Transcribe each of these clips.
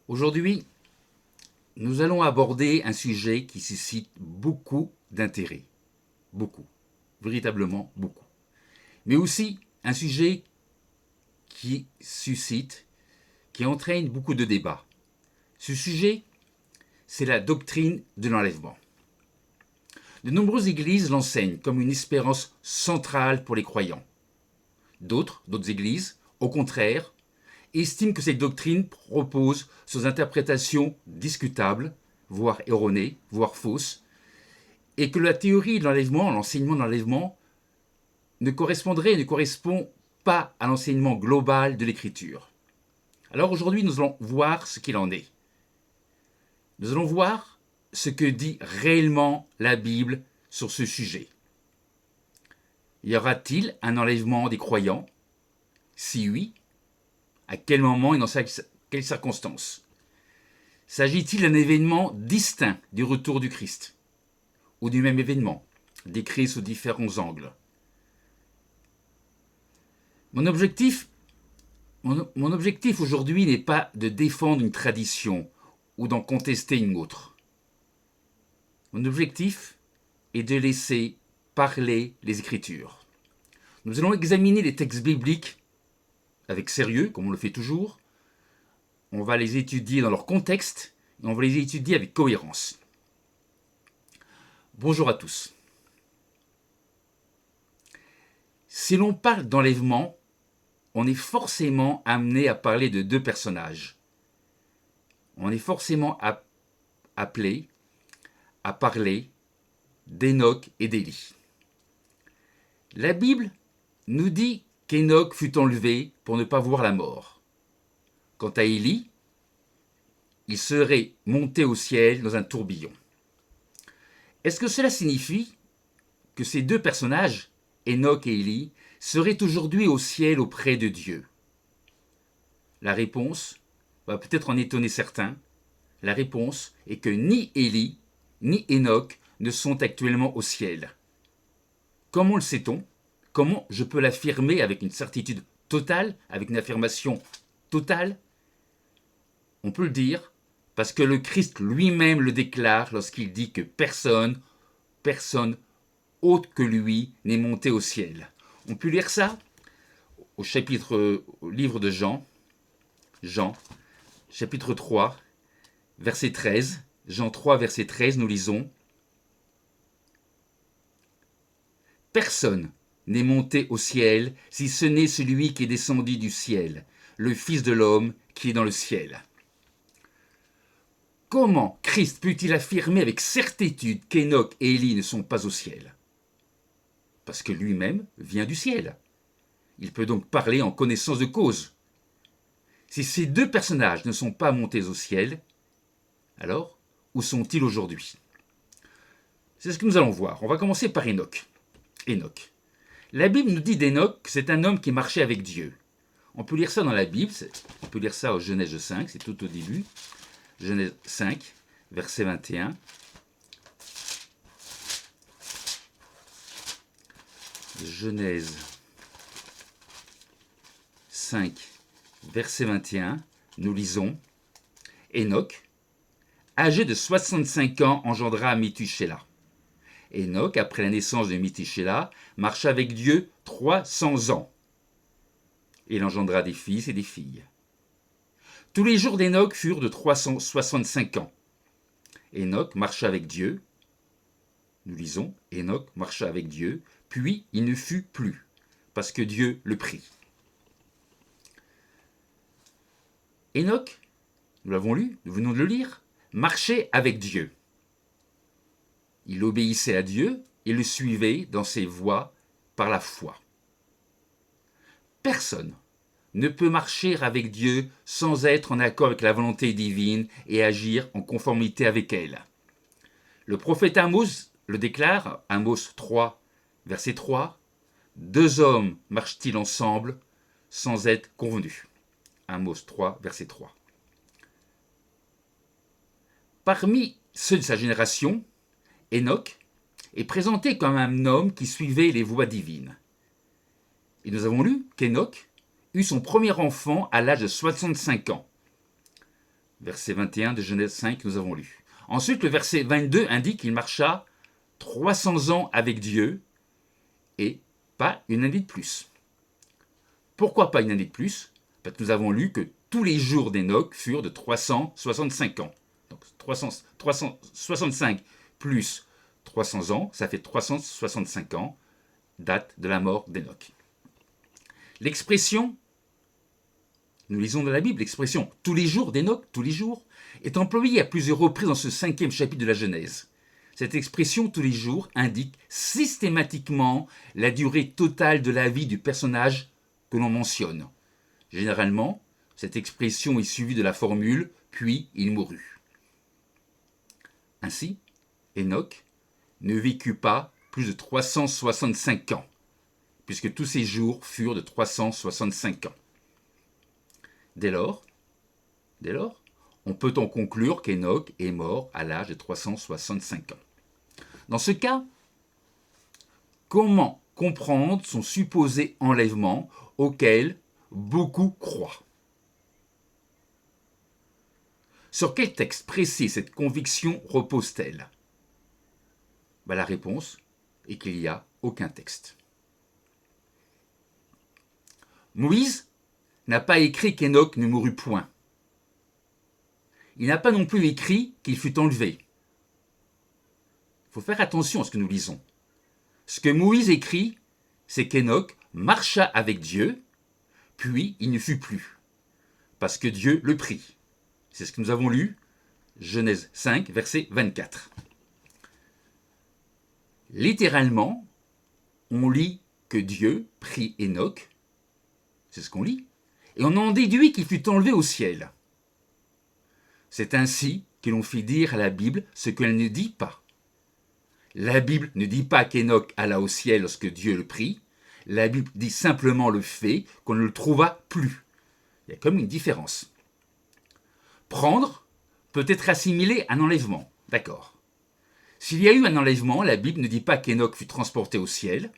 Aujourd'hui, nous allons aborder un sujet qui suscite beaucoup d'intérêt. Beaucoup. Véritablement beaucoup. Mais aussi un sujet qui suscite, qui entraîne beaucoup de débats. Ce sujet, c'est la doctrine de l'enlèvement. De nombreuses églises l'enseignent comme une espérance centrale pour les croyants. D'autres églises, au contraire, estiment que cette doctrine repose sur des interprétations discutables, voire erronées, voire fausses, et que la théorie de l'enlèvement, l'enseignement de l'enlèvement, ne correspond pas à l'enseignement global de l'Écriture. Alors aujourd'hui, nous allons voir ce qu'il en est. Nous allons voir ce que dit réellement la Bible sur ce sujet. Y aura-t-il un enlèvement des croyants? Si oui, à quel moment et dans quelles circonstances? S'agit-il d'un événement distinct du retour du Christ? Ou du même événement, décrit sous différents angles? Mon objectif aujourd'hui n'est pas de défendre une tradition ou d'en contester une autre. Mon objectif est de laisser parler les Écritures. Nous allons examiner les textes bibliques avec sérieux, comme on le fait toujours. On va les étudier dans leur contexte et on va les étudier avec cohérence. Bonjour à tous. Si l'on parle d'enlèvement, on est forcément amené à parler de deux personnages. On est forcément appelé à parler d'Hénoch et d'Élie. La Bible nous dit qu'Hénoch fut enlevé pour ne pas voir la mort. Quant à Élie, il serait monté au ciel dans un tourbillon. Est-ce que cela signifie que ces deux personnages, Hénoch et Élie, seraient aujourd'hui au ciel auprès de Dieu? La réponse va peut-être en étonner certains. La réponse est que ni Élie ni Hénoch ne sont actuellement au ciel. Comment le sait-on? Comment je peux l'affirmer avec une certitude totale, avec une affirmation totale? On peut le dire parce que le Christ lui-même le déclare lorsqu'il dit que personne autre que lui n'est monté au ciel. On peut lire ça au livre de Jean, chapitre 3, verset 13. Jean 3, verset 13, nous lisons: Personne n'est monté au ciel si ce n'est celui qui est descendu du ciel, le Fils de l'homme qui est dans le ciel. Comment Christ peut-il affirmer avec certitude qu'Hénoch et Élie ne sont pas au ciel? Parce que lui-même vient du ciel. Il peut donc parler en connaissance de cause. Si ces deux personnages ne sont pas montés au ciel, alors où sont-ils aujourd'hui? C'est ce que nous allons voir. On va commencer par Hénoch. Hénoch. La Bible nous dit d'Hénoch que c'est un homme qui marchait avec Dieu. On peut lire ça dans la Bible, on peut lire ça au Genèse 5, c'est tout au début. Genèse 5, verset 21. Genèse 5, verset 21, nous lisons: Hénoch, âgé de 65 ans, engendra Mithushélah. Hénoch, après la naissance de Mithushélah, marcha avec Dieu 300 ans. Il engendra des fils et des filles. Tous les jours d'Hénoch furent de 365 ans. Hénoch marcha avec Dieu. Nous lisons: Hénoch marcha avec Dieu, puis il ne fut plus, parce que Dieu le prit. Hénoch, nous l'avons lu, nous venons de le lire, marchait avec Dieu. Il obéissait à Dieu et le suivait dans ses voies par la foi. Personne ne peut marcher avec Dieu sans être en accord avec la volonté divine et agir en conformité avec elle. Le prophète Amos le déclare, Amos 3, verset 3, « Deux hommes marchent-ils ensemble sans être convenus ?» Amos 3, verset 3. Parmi ceux de sa génération, Hénoch est présenté comme un homme qui suivait les voies divines. Et nous avons lu qu'Hénoch eut son premier enfant à l'âge de 65 ans. Verset 21 de Genèse 5, nous avons lu. Ensuite, le verset 22 indique qu'il marcha 300 ans avec Dieu et pas une année de plus. Pourquoi pas une année de plus? Parce que nous avons lu que tous les jours d'Enoch furent de 365 ans. Donc 365 plus 300 ans, ça fait 365 ans, date de la mort d'Enoch. L'expression, nous lisons dans la Bible, l'expression tous les jours d'Enoch, tous les jours, est employée à plusieurs reprises dans ce 5e chapitre de la Genèse. Cette expression tous les jours indique systématiquement la durée totale de la vie du personnage que l'on mentionne. Généralement, cette expression est suivie de la formule « puis il mourut ». Ainsi, Enoch ne vécut pas plus de 365 ans, puisque tous ses jours furent de 365 ans. Dès lors, on peut en conclure qu'Enoch est mort à l'âge de 365 ans. Dans ce cas, comment comprendre son supposé enlèvement auquel beaucoup croient? Sur quel texte précis cette conviction repose-t-elle? La réponse est qu'il n'y a aucun texte. Moïse n'a pas écrit qu'Enoch ne mourut point. Il n'a pas non plus écrit qu'il fut enlevé. Il faut faire attention à ce que nous lisons. Ce que Moïse écrit, c'est qu'Enoch marcha avec Dieu, puis il ne fut plus, parce que Dieu le prit. C'est ce que nous avons lu, Genèse 5, verset 24. Littéralement, on lit que Dieu prit Enoch, c'est ce qu'on lit, et on en déduit qu'il fut enlevé au ciel. C'est ainsi que l'on fit dire à la Bible ce qu'elle ne dit pas. La Bible ne dit pas qu'Enoch alla au ciel lorsque Dieu le prit. La Bible dit simplement le fait qu'on ne le trouva plus. Il y a comme une différence. Prendre peut être assimilé à un enlèvement. D'accord. S'il y a eu un enlèvement, la Bible ne dit pas qu'Enoch fut transporté au ciel.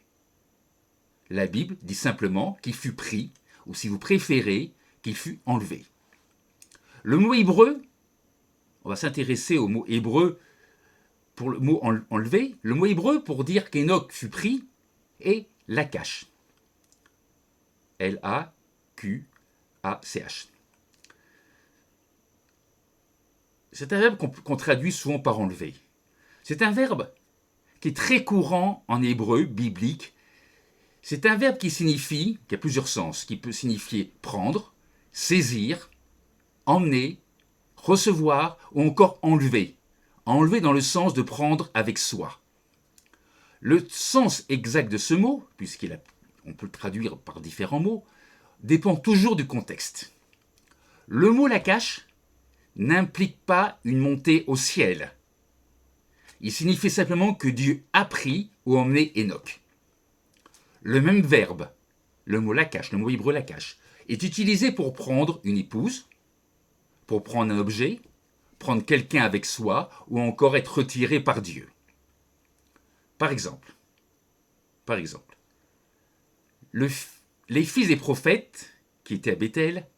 La Bible dit simplement qu'il fut pris, ou si vous préférez, qu'il fut enlevé. Le mot hébreu, on va s'intéresser au mot hébreu pour le mot enlevé. Le mot hébreu pour dire qu'Enoch fut pris est lakash. L-A-Q-A-C-H. C'est un verbe qu'on traduit souvent par enlever. C'est un verbe qui est très courant en hébreu biblique. C'est un verbe qui a plusieurs sens, qui peut signifier prendre, saisir, emmener, recevoir ou encore enlever. Enlever dans le sens de prendre avec soi. Le sens exact de ce mot, puisqu'on peut le traduire par différents mots, dépend toujours du contexte. Le mot lakash n'implique pas une montée au ciel. Il signifie simplement que Dieu a pris ou emmené Enoch. Le même verbe, le mot lakash, le mot hébreu lakash, est utilisé pour prendre une épouse, pour prendre un objet, prendre quelqu'un avec soi ou encore être retiré par Dieu. Par exemple, les fils des prophètes, qui étaient à Béthel,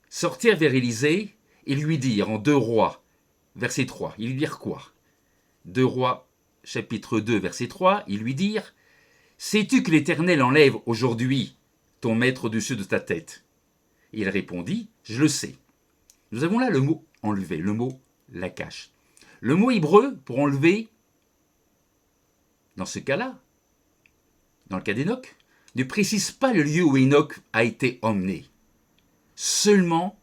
sortirent vers Élisée et lui dirent en 2 Rois, verset 3, ils lui dirent quoi? 2 Rois, chapitre 2, verset 3, ils lui dirent « Sais-tu que l'Éternel enlève aujourd'hui ton maître au-dessus de ta tête ?» Et il répondit « Je le sais. » Nous avons là le mot « enlever », le mot « lakash ». Le mot hébreu pour enlever, dans ce cas-là, dans le cas d'Enoch, ne précise pas le lieu où Enoch a été emmené. Seulement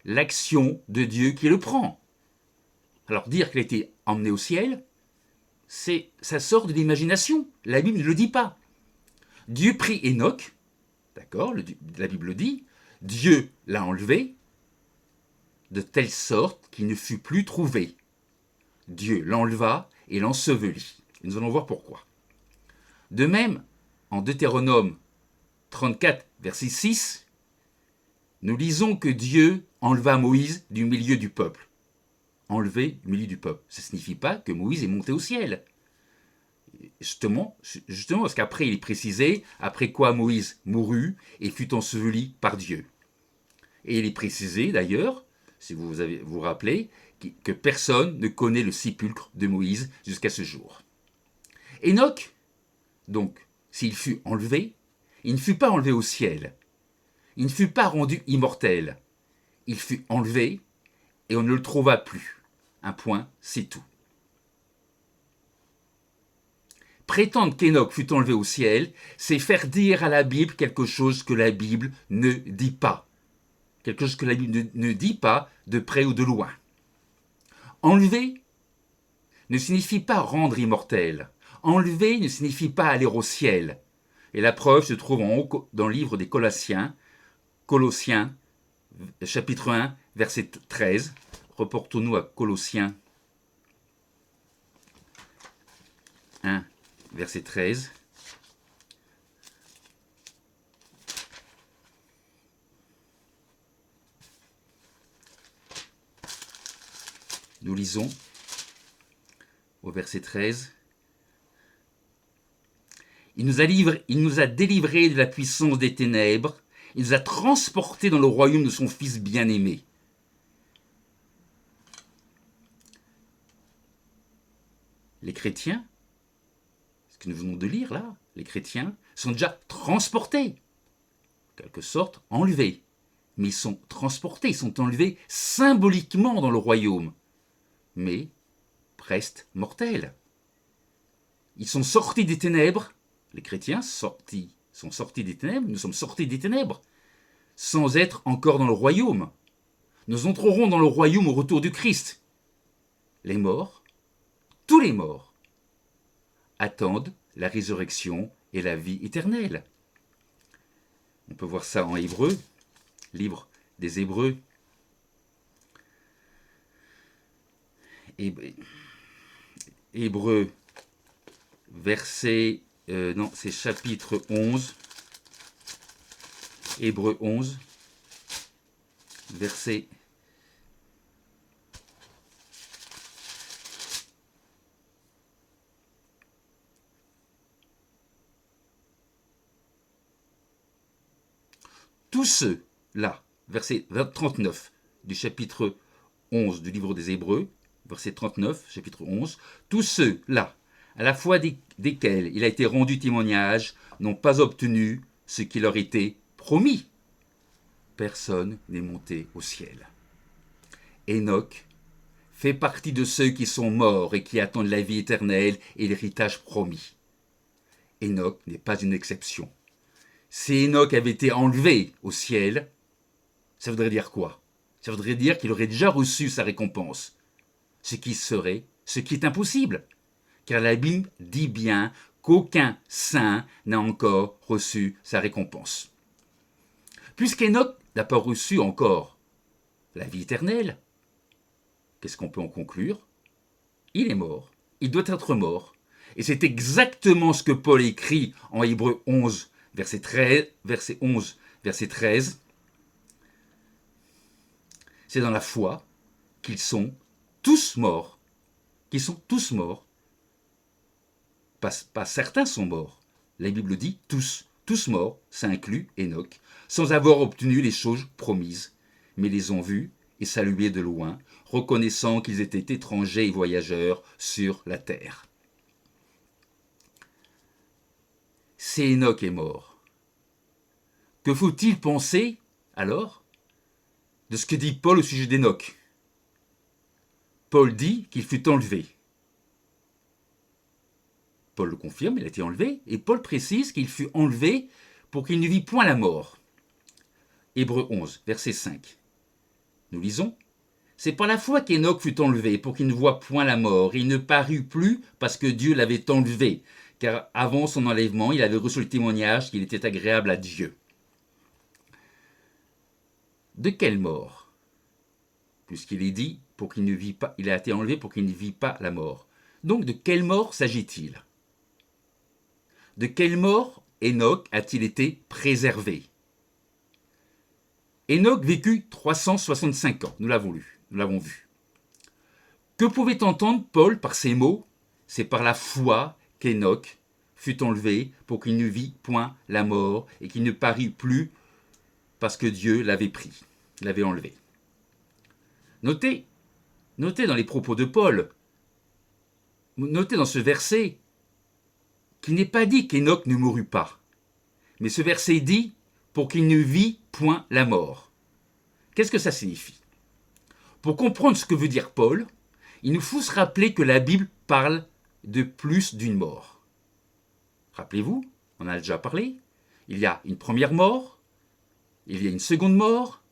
l'action de Dieu qui le prend. Alors dire qu'il a été emmené au ciel, ça sort de l'imagination. La Bible ne le dit pas. Dieu prit Enoch, d'accord, la Bible le dit, Dieu l'a enlevé, de telle sorte qu'il ne fut plus trouvé. Dieu l'enleva et l'ensevelit. Nous allons voir pourquoi. De même, en Deutéronome 34, verset 6, nous lisons que Dieu enleva Moïse du milieu du peuple. Enlevé du milieu du peuple. Ça ne signifie pas que Moïse est monté au ciel. Justement parce qu'après il est précisé, après quoi Moïse mourut et fut enseveli par Dieu. Et il est précisé d'ailleurs, si vous vous rappelez, que personne ne connaît le sépulcre de Moïse jusqu'à ce jour. Enoch, donc, s'il fut enlevé, il ne fut pas enlevé au ciel. Il ne fut pas rendu immortel. Il fut enlevé et on ne le trouva plus. Un point, c'est tout. Prétendre qu'Enoch fut enlevé au ciel, c'est faire dire à la Bible quelque chose que la Bible ne dit pas. Quelque chose que la Bible ne dit pas de près ou de loin. Enlever ne signifie pas rendre immortel. Enlever ne signifie pas aller au ciel. Et la preuve se trouve en haut dans le livre des Colossiens, chapitre 1, verset 13. Reportons-nous à Colossiens 1, verset 13. Nous lisons au verset 13. Il nous a délivrés de la puissance des ténèbres. Il nous a transportés dans le royaume de son Fils bien-aimé. Les chrétiens, ce que nous venons de lire là, les chrétiens sont déjà transportés, en quelque sorte enlevés. Mais ils sont transportés, ils sont enlevés symboliquement dans le royaume, mais restent mortels. Ils sont sortis des ténèbres, les chrétiens sont sortis des ténèbres, nous sommes sortis des ténèbres, sans être encore dans le royaume. Nous entrerons dans le royaume au retour du Christ. Les morts, tous les morts, attendent la résurrection et la vie éternelle. On peut voir ça en Hébreu, livre des Hébreux. Hébreux, verset, c'est chapitre 11. Hébreux 11, verset tous ceux-là, verset 39 du chapitre 11 du livre des Hébreux, verset 39, chapitre 11, tous ceux-là, à la fois desquels il a été rendu témoignage, n'ont pas obtenu ce qui leur était promis. Personne n'est monté au ciel. Enoch fait partie de ceux qui sont morts et qui attendent la vie éternelle et l'héritage promis. Enoch n'est pas une exception. Si Enoch avait été enlevé au ciel, ça voudrait dire quoi? Ça voudrait dire qu'il aurait déjà reçu sa récompense. Ce qui est impossible. Car la Bible dit bien qu'aucun saint n'a encore reçu sa récompense. Puisqu'Enoch n'a pas reçu encore la vie éternelle, qu'est-ce qu'on peut en conclure? Il est mort. Il doit être mort. Et c'est exactement ce que Paul écrit en Hébreux 11, verset 13. C'est dans la foi qu'ils sont tous morts. Qu'ils sont tous morts. Pas certains sont morts. La Bible dit tous. Tous morts, ça inclut Enoch, sans avoir obtenu les choses promises, mais les ont vus et salués de loin, reconnaissant qu'ils étaient étrangers et voyageurs sur la terre. Si Enoch est mort, que faut-il penser, alors, de ce que dit Paul au sujet d'Enoch? Paul dit qu'il fut enlevé. Paul le confirme, il a été enlevé, et Paul précise qu'il fut enlevé pour qu'il ne vit point la mort. Hébreux 11, verset 5. Nous lisons. C'est par la foi qu'Enoch fut enlevé pour qu'il ne voie point la mort. Il ne parut plus parce que Dieu l'avait enlevé, car avant son enlèvement, il avait reçu le témoignage qu'il était agréable à Dieu. De quelle mort? Puisqu'il est dit pour qu'il ne vit pas, il a été enlevé pour qu'il ne vit pas la mort. Donc de quelle mort s'agit-il? De quelle mort Enoch a-t-il été préservé? Enoch vécut 365 ans, nous l'avons vu. Que pouvait entendre Paul par ces mots? C'est par la foi qu'Enoch fut enlevé pour qu'il ne vit point la mort et qu'il ne parut plus parce que Dieu l'avait pris, l'avait enlevé. Notez, notez dans les propos de Paul, notez dans ce verset qu'il n'est pas dit qu'Enoch ne mourut pas. Mais ce verset dit pour qu'il ne vit point la mort. Qu'est-ce que ça signifie? Pour comprendre ce que veut dire Paul, il nous faut se rappeler que la Bible parle de plus d'une mort. Rappelez-vous, on en a déjà parlé, il y a une première mort, il y a une seconde mort,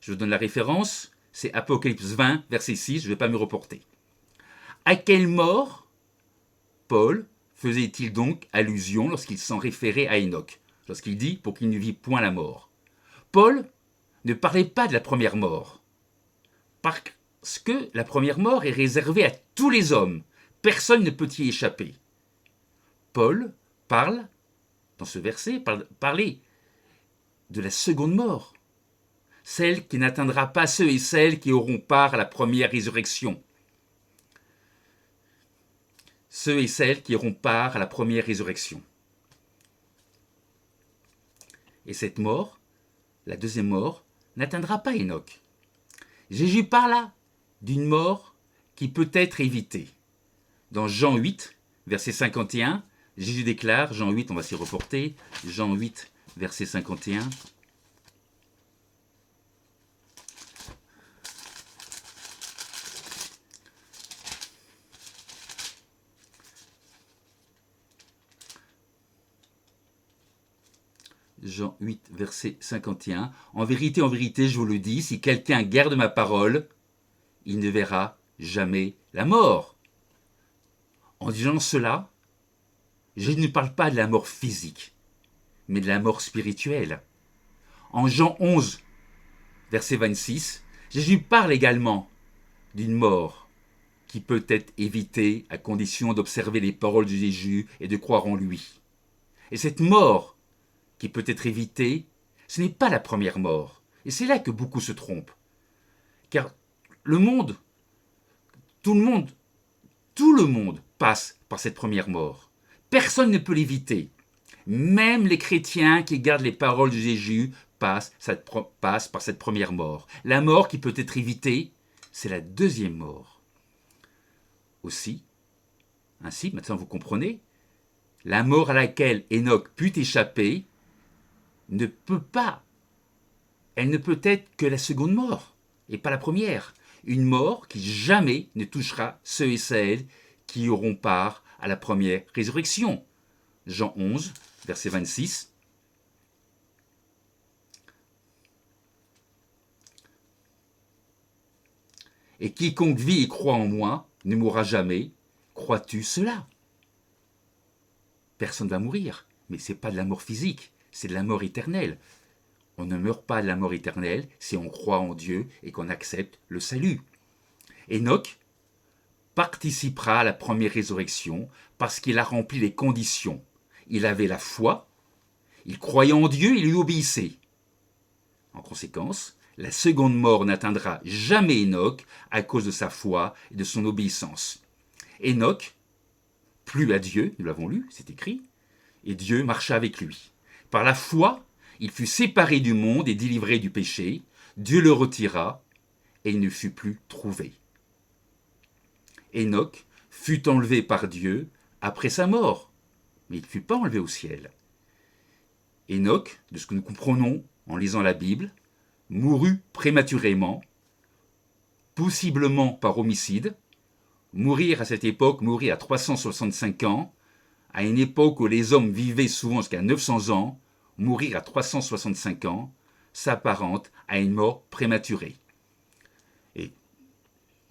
je vous donne la référence, c'est Apocalypse 20, verset 6, je ne vais pas me reporter. À quelle mort Paul faisait-il donc allusion lorsqu'il s'en référait à Enoch, lorsqu'il dit pour qu'il ne vit point la mort? Paul ne parlait pas de la première mort, parce que la première mort est réservée à tous les hommes, personne ne peut y échapper. Paul parle, dans ce verset, parler de la seconde mort, celle qui n'atteindra pas ceux et celles qui auront part à la première résurrection. Ceux et celles qui auront part à la première résurrection. Et cette mort, la deuxième mort, n'atteindra pas Enoch. Jésus parle là d'une mort qui peut être évitée. Dans Jean 8, verset 51, Jésus déclare, Jean 8, on va s'y reporter, Jean 8, verset 51. Jean 8, verset 51. En vérité, je vous le dis, si quelqu'un garde ma parole, il ne verra jamais la mort. En disant cela, je ne parle pas de la mort physique, mais de la mort spirituelle. En Jean 11, verset 26, Jésus parle également d'une mort qui peut être évitée à condition d'observer les paroles de Jésus et de croire en lui. Et cette mort qui peut être évitée, ce n'est pas la première mort. Et c'est là que beaucoup se trompent. Car le monde, tout le monde passe par cette première mort. Personne ne peut l'éviter. Même les chrétiens qui gardent les paroles de Jésus passent par cette première mort. La mort qui peut être évitée, c'est la deuxième mort. Ainsi, maintenant vous comprenez, la mort à laquelle Enoch put échapper elle ne peut être que la seconde mort, et pas la première. Une mort qui jamais ne touchera ceux et celles qui auront part à la première résurrection. Jean 11, verset 26. Et quiconque vit et croit en moi ne mourra jamais. Crois-tu cela? Personne ne va mourir, mais ce n'est pas de la mort physique, c'est de la mort éternelle. On ne meurt pas de la mort éternelle si on croit en Dieu et qu'on accepte le salut. Enoch participera à la première résurrection parce qu'il a rempli les conditions. Il avait la foi, il croyait en Dieu, il lui obéissait. En conséquence, la seconde mort n'atteindra jamais Enoch à cause de sa foi et de son obéissance. Enoch plut à Dieu, nous l'avons lu, c'est écrit, et Dieu marcha avec lui. Par la foi, il fut séparé du monde et délivré du péché. Dieu le retira et il ne fut plus trouvé. Enoch fut enlevé par Dieu après sa mort, mais il ne fut pas enlevé au ciel. Enoch, de ce que nous comprenons en lisant la Bible, mourut prématurément, possiblement par homicide. Mourir à cette époque, mourir à 365 ans, à une époque où les hommes vivaient souvent jusqu'à 900 ans, mourir à 365 ans s'apparente à une mort prématurée. Et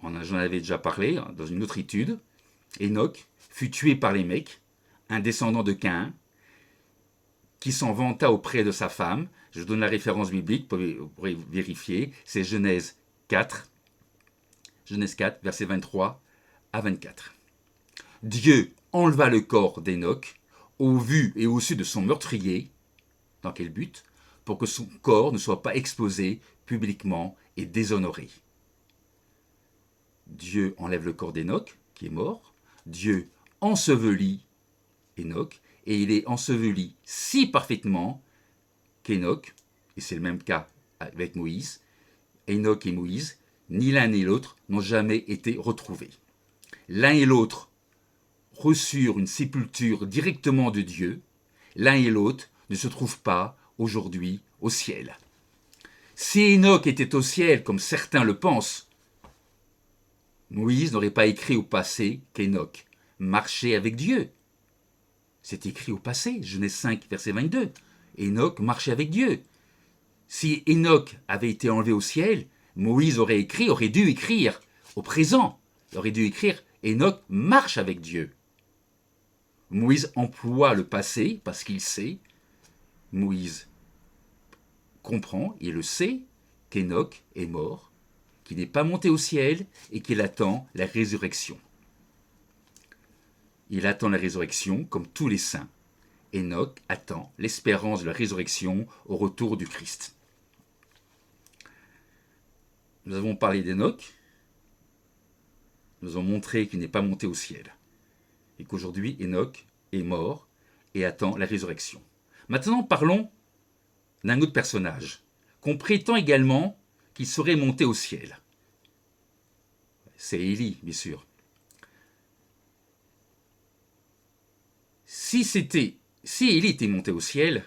j'en avais déjà parlé dans une autre étude, Enoch fut tué par les Lémec, un descendant de Caïn, qui s'en vanta auprès de sa femme. Je vous donne la référence biblique, vous pourrez vérifier, c'est Genèse 4, versets 23 à 24. Dieu enleva le corps d'Enoch au vu et au su de son meurtrier. Dans quel but? Pour que son corps ne soit pas exposé publiquement et déshonoré. Dieu enlève le corps d'Enoch, qui est mort. Dieu ensevelit Enoch, et il est enseveli si parfaitement qu'Enoch, et c'est le même cas avec Moïse, Enoch et Moïse ni l'un ni l'autre n'ont jamais été retrouvés. L'un et l'autre reçurent une sépulture directement de Dieu. L'un et l'autre ne se trouvent pas aujourd'hui au ciel. Si Enoch était au ciel, comme certains le pensent, Moïse n'aurait pas écrit au passé qu'Enoch marchait avec Dieu. C'est écrit au passé, Genèse 5, verset 22. Enoch marchait avec Dieu. Si Enoch avait été enlevé au ciel, Moïse aurait dû écrire au présent. Il aurait dû écrire Enoch marche avec Dieu. Moïse emploie le passé parce qu'il sait. Moïse comprend, il le sait, qu'Enoch est mort, qu'il n'est pas monté au ciel et qu'il attend la résurrection. Il attend la résurrection comme tous les saints. Enoch attend l'espérance de la résurrection au retour du Christ. Nous avons parlé d'Enoch. Nous avons montré qu'il n'est pas monté au ciel. Et qu'aujourd'hui, Enoch est mort et attend la résurrection. Maintenant, parlons d'un autre personnage, qu'on prétend également qu'il serait monté au ciel. C'est Élie, bien sûr. Si Élie était monté au ciel,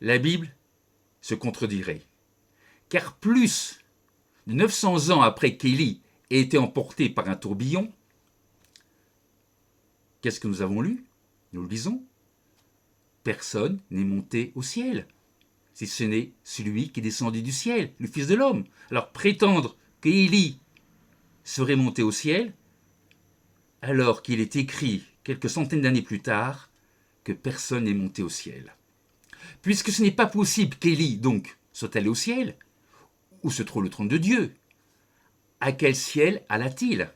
la Bible se contredirait. Car plus de 900 ans après qu'Élie ait été emporté par un tourbillon, qu'est-ce que nous avons lu? Nous le lisons. Personne n'est monté au ciel, si ce n'est celui qui est descendu du ciel, le Fils de l'homme. Alors prétendre qu'Élie serait monté au ciel, alors qu'il est écrit quelques centaines d'années plus tard que personne n'est monté au ciel. Puisque ce n'est pas possible qu'Élie, donc, soit allé au ciel, où se trouve le trône de Dieu, à quel ciel alla-t-il?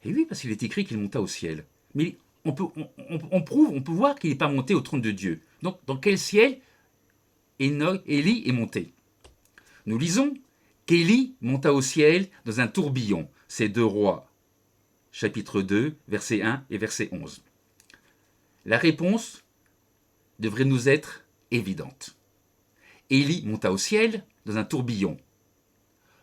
Et oui, parce qu'il est écrit qu'il monta au ciel. Mais on peut voir qu'il n'est pas monté au trône de Dieu. Donc, dans quel ciel Élie est monté? Nous lisons qu'Élie monta au ciel dans un tourbillon. C'est 2 Rois, chapitre 2, verset 1 et verset 11. La réponse devrait nous être évidente. Élie monta au ciel dans un tourbillon.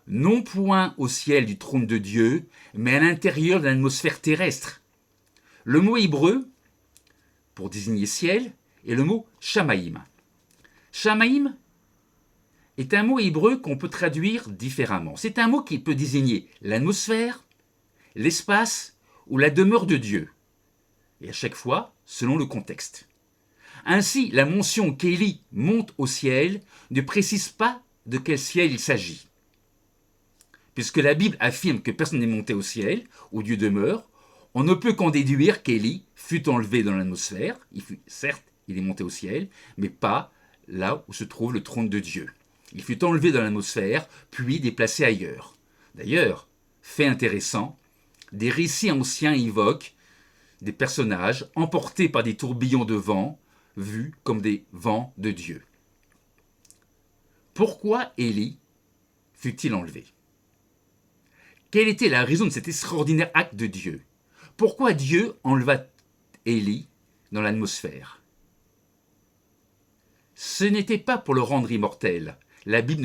Non point au ciel du trône de Dieu, mais à l'intérieur de l'atmosphère terrestre. Le mot hébreu, pour désigner ciel, est le mot shamaïm. Shamaïm est un mot hébreu qu'on peut traduire différemment. C'est un mot qui peut désigner l'atmosphère, l'espace ou la demeure de Dieu. Et à chaque fois, selon le contexte. Ainsi, la mention qu'Élie monte au ciel ne précise pas de quel ciel il s'agit. Puisque la Bible affirme que personne n'est monté au ciel, où Dieu demeure, on ne peut qu'en déduire qu'Élie fut enlevé dans l'atmosphère. Certes, il est monté au ciel, mais pas là où se trouve le trône de Dieu. Il fut enlevé dans l'atmosphère, puis déplacé ailleurs. D'ailleurs, fait intéressant, des récits anciens évoquent des personnages emportés par des tourbillons de vent, vus comme des vents de Dieu. Pourquoi Élie fut-il enlevé? Quelle était la raison de cet extraordinaire acte de Dieu? Pourquoi Dieu enleva Élie dans l'atmosphère? Ce n'était pas pour le rendre immortel. La Bible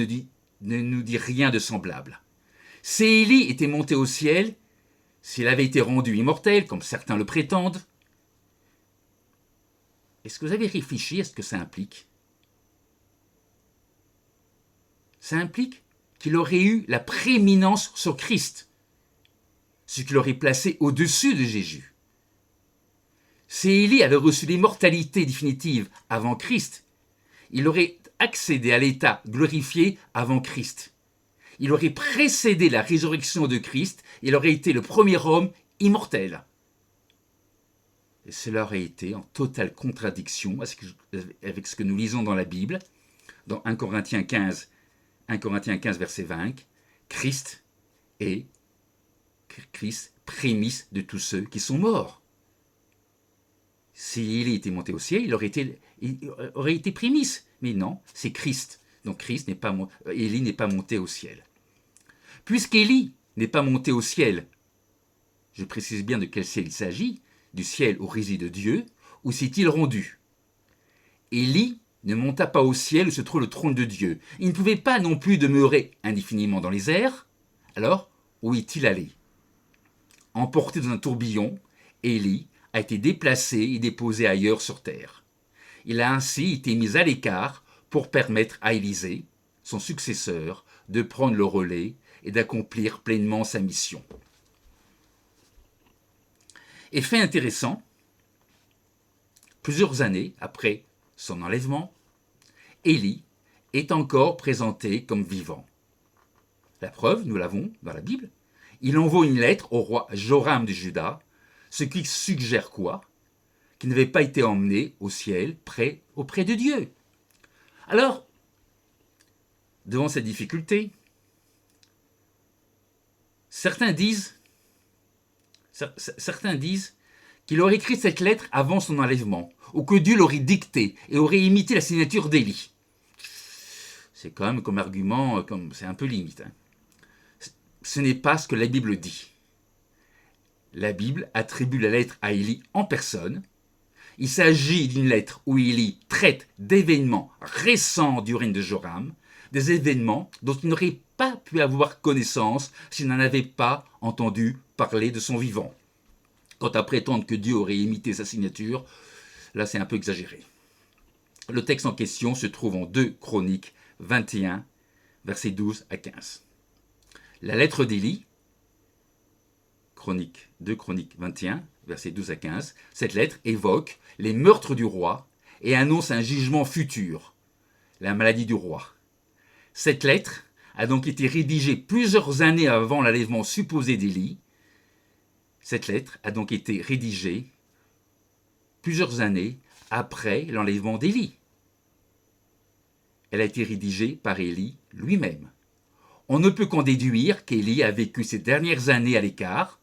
ne nous dit rien de semblable. Si Élie était monté au ciel, s'il avait été rendu immortel, comme certains le prétendent, est-ce que vous avez réfléchi à ce que ça implique? Ça implique qu'il aurait eu la prééminence sur Christ, ce qui l'aurait placé au-dessus de Jésus. Si Élie avait reçu l'immortalité définitive avant Christ, il aurait accédé à l'état glorifié avant Christ. Il aurait précédé la résurrection de Christ, il aurait été le premier homme immortel. Et cela aurait été en totale contradiction avec ce que nous lisons dans la Bible, dans 1 Corinthiens 15, verset 20, Christ est prémisse de tous ceux qui sont morts. Si Élie était monté au ciel, il aurait été prémisse. Mais non, c'est Christ. Donc Élie n'est pas monté au ciel. Puisqu'Élie n'est pas monté au ciel, je précise bien de quel ciel il s'agit, du ciel où réside Dieu, où s'est-il rendu? Élie ne monta pas au ciel où se trouve le trône de Dieu. Il ne pouvait pas non plus demeurer indéfiniment dans les airs. Alors, où est-il allé? Emporté dans un tourbillon, Élie a été déplacé et déposé ailleurs sur terre. Il a ainsi été mis à l'écart pour permettre à Élisée, son successeur, de prendre le relais et d'accomplir pleinement sa mission. Et fait intéressant, plusieurs années après son enlèvement, Élie est encore présenté comme vivant. La preuve, nous l'avons dans la Bible. Il envoie une lettre au roi Joram de Juda, ce qui suggère quoi? Qu'il n'avait pas été emmené au ciel auprès de Dieu. Alors, devant cette difficulté, certains disent qu'il aurait écrit cette lettre avant son enlèvement, ou que Dieu l'aurait dictée et aurait imité la signature d'Élie. C'est quand même comme argument, c'est un peu limite. Ce n'est pas ce que la Bible dit. La Bible attribue la lettre à Élie en personne. Il s'agit d'une lettre où Élie traite d'événements récents du règne de Joram, des événements dont il n'aurait pas pu avoir connaissance s'il n'en avait pas entendu parler de son vivant. Quant à prétendre que Dieu aurait imité sa signature, là c'est un peu exagéré. Le texte en question se trouve en 2 Chroniques 21, versets 12 à 15. La lettre d'Élie, 2 Chroniques 21, versets 12 à 15, cette lettre évoque les meurtres du roi et annonce un jugement futur, la maladie du roi. Cette lettre a donc été rédigée plusieurs années avant l'enlèvement supposé d'Élie. Cette lettre a donc été rédigée plusieurs années après l'enlèvement d'Élie. Elle a été rédigée par Élie lui-même. On ne peut qu'en déduire qu'Élie a vécu ses dernières années à l'écart,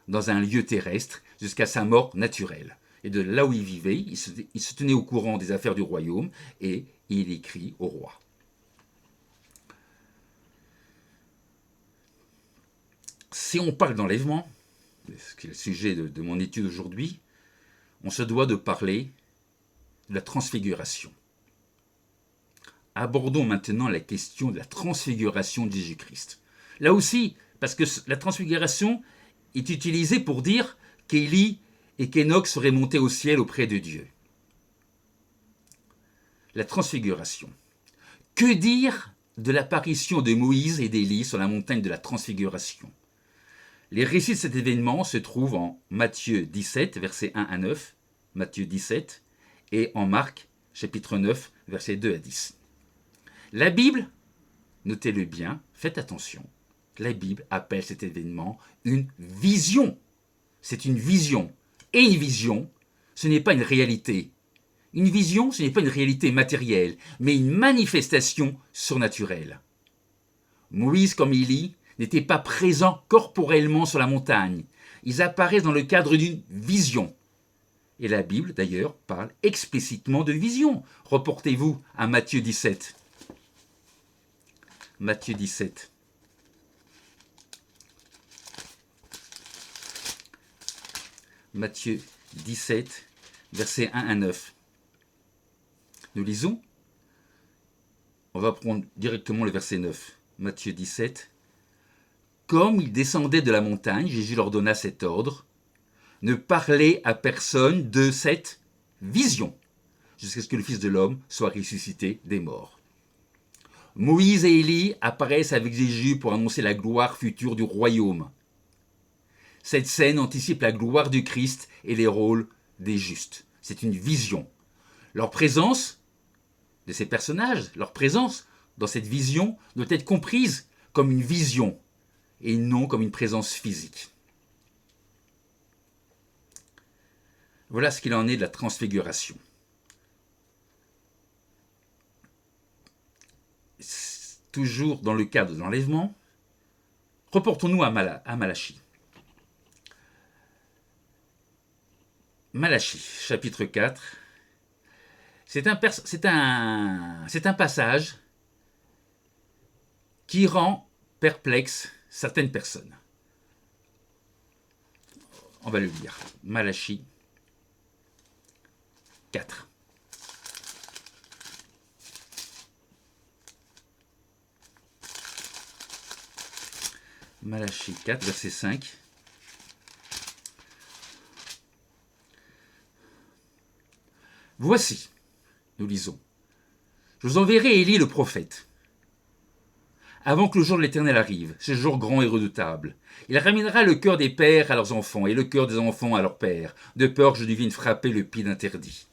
dans un lieu terrestre, jusqu'à sa mort naturelle. Et de là où il vivait, il se tenait au courant des affaires du royaume et il écrit au roi. Si on parle d'enlèvement, ce qui est le sujet de mon étude aujourd'hui, on se doit de parler de la transfiguration. Abordons maintenant la question de la transfiguration de Jésus-Christ. Là aussi, parce que la transfiguration est utilisée pour dire qu'Élie et qu'Enoch seraient montés au ciel auprès de Dieu. La transfiguration. Que dire de l'apparition de Moïse et d'Élie sur la montagne de la transfiguration? Les récits de cet événement se trouvent en Matthieu 17, versets 1 à 9, Matthieu 17, et en Marc, chapitre 9, versets 2 à 10. La Bible, notez-le bien, faites attention, la Bible appelle cet événement une vision. C'est une vision. Et une vision, ce n'est pas une réalité. Une vision, ce n'est pas une réalité matérielle, mais une manifestation surnaturelle. Moïse comme Élie n'étaient pas présents corporellement sur la montagne. Ils apparaissent dans le cadre d'une vision. Et la Bible, d'ailleurs, parle explicitement de vision. Reportez-vous à Matthieu 17. Matthieu 17. Matthieu 17, versets 1 à 9. Nous lisons. On va prendre directement le verset 9. Matthieu 17. Comme ils descendaient de la montagne, Jésus leur donna cet ordre: ne parlez à personne de cette vision, jusqu'à ce que le Fils de l'homme soit ressuscité des morts. Moïse et Élie apparaissent avec Jésus pour annoncer la gloire future du royaume. Cette scène anticipe la gloire du Christ et les rôles des justes. C'est une vision. Leur présence, de ces personnages, leur présence dans cette vision doit être comprise comme une vision et non comme une présence physique. Voilà ce qu'il en est de la transfiguration. Toujours dans le cadre de l'enlèvement, reportons-nous à Malachie. Malachie, chapitre 4. C'est un passage qui rend perplexe certaines personnes. On va le lire. Malachie 4. Malachie 4, verset 5. Voici, nous lisons, je vous enverrai Élie le prophète, avant que le jour de l'Éternel arrive, ce jour grand et redoutable. Il ramènera le cœur des pères à leurs enfants et le cœur des enfants à leurs pères, de peur que je ne vienne frapper le pied d'interdit.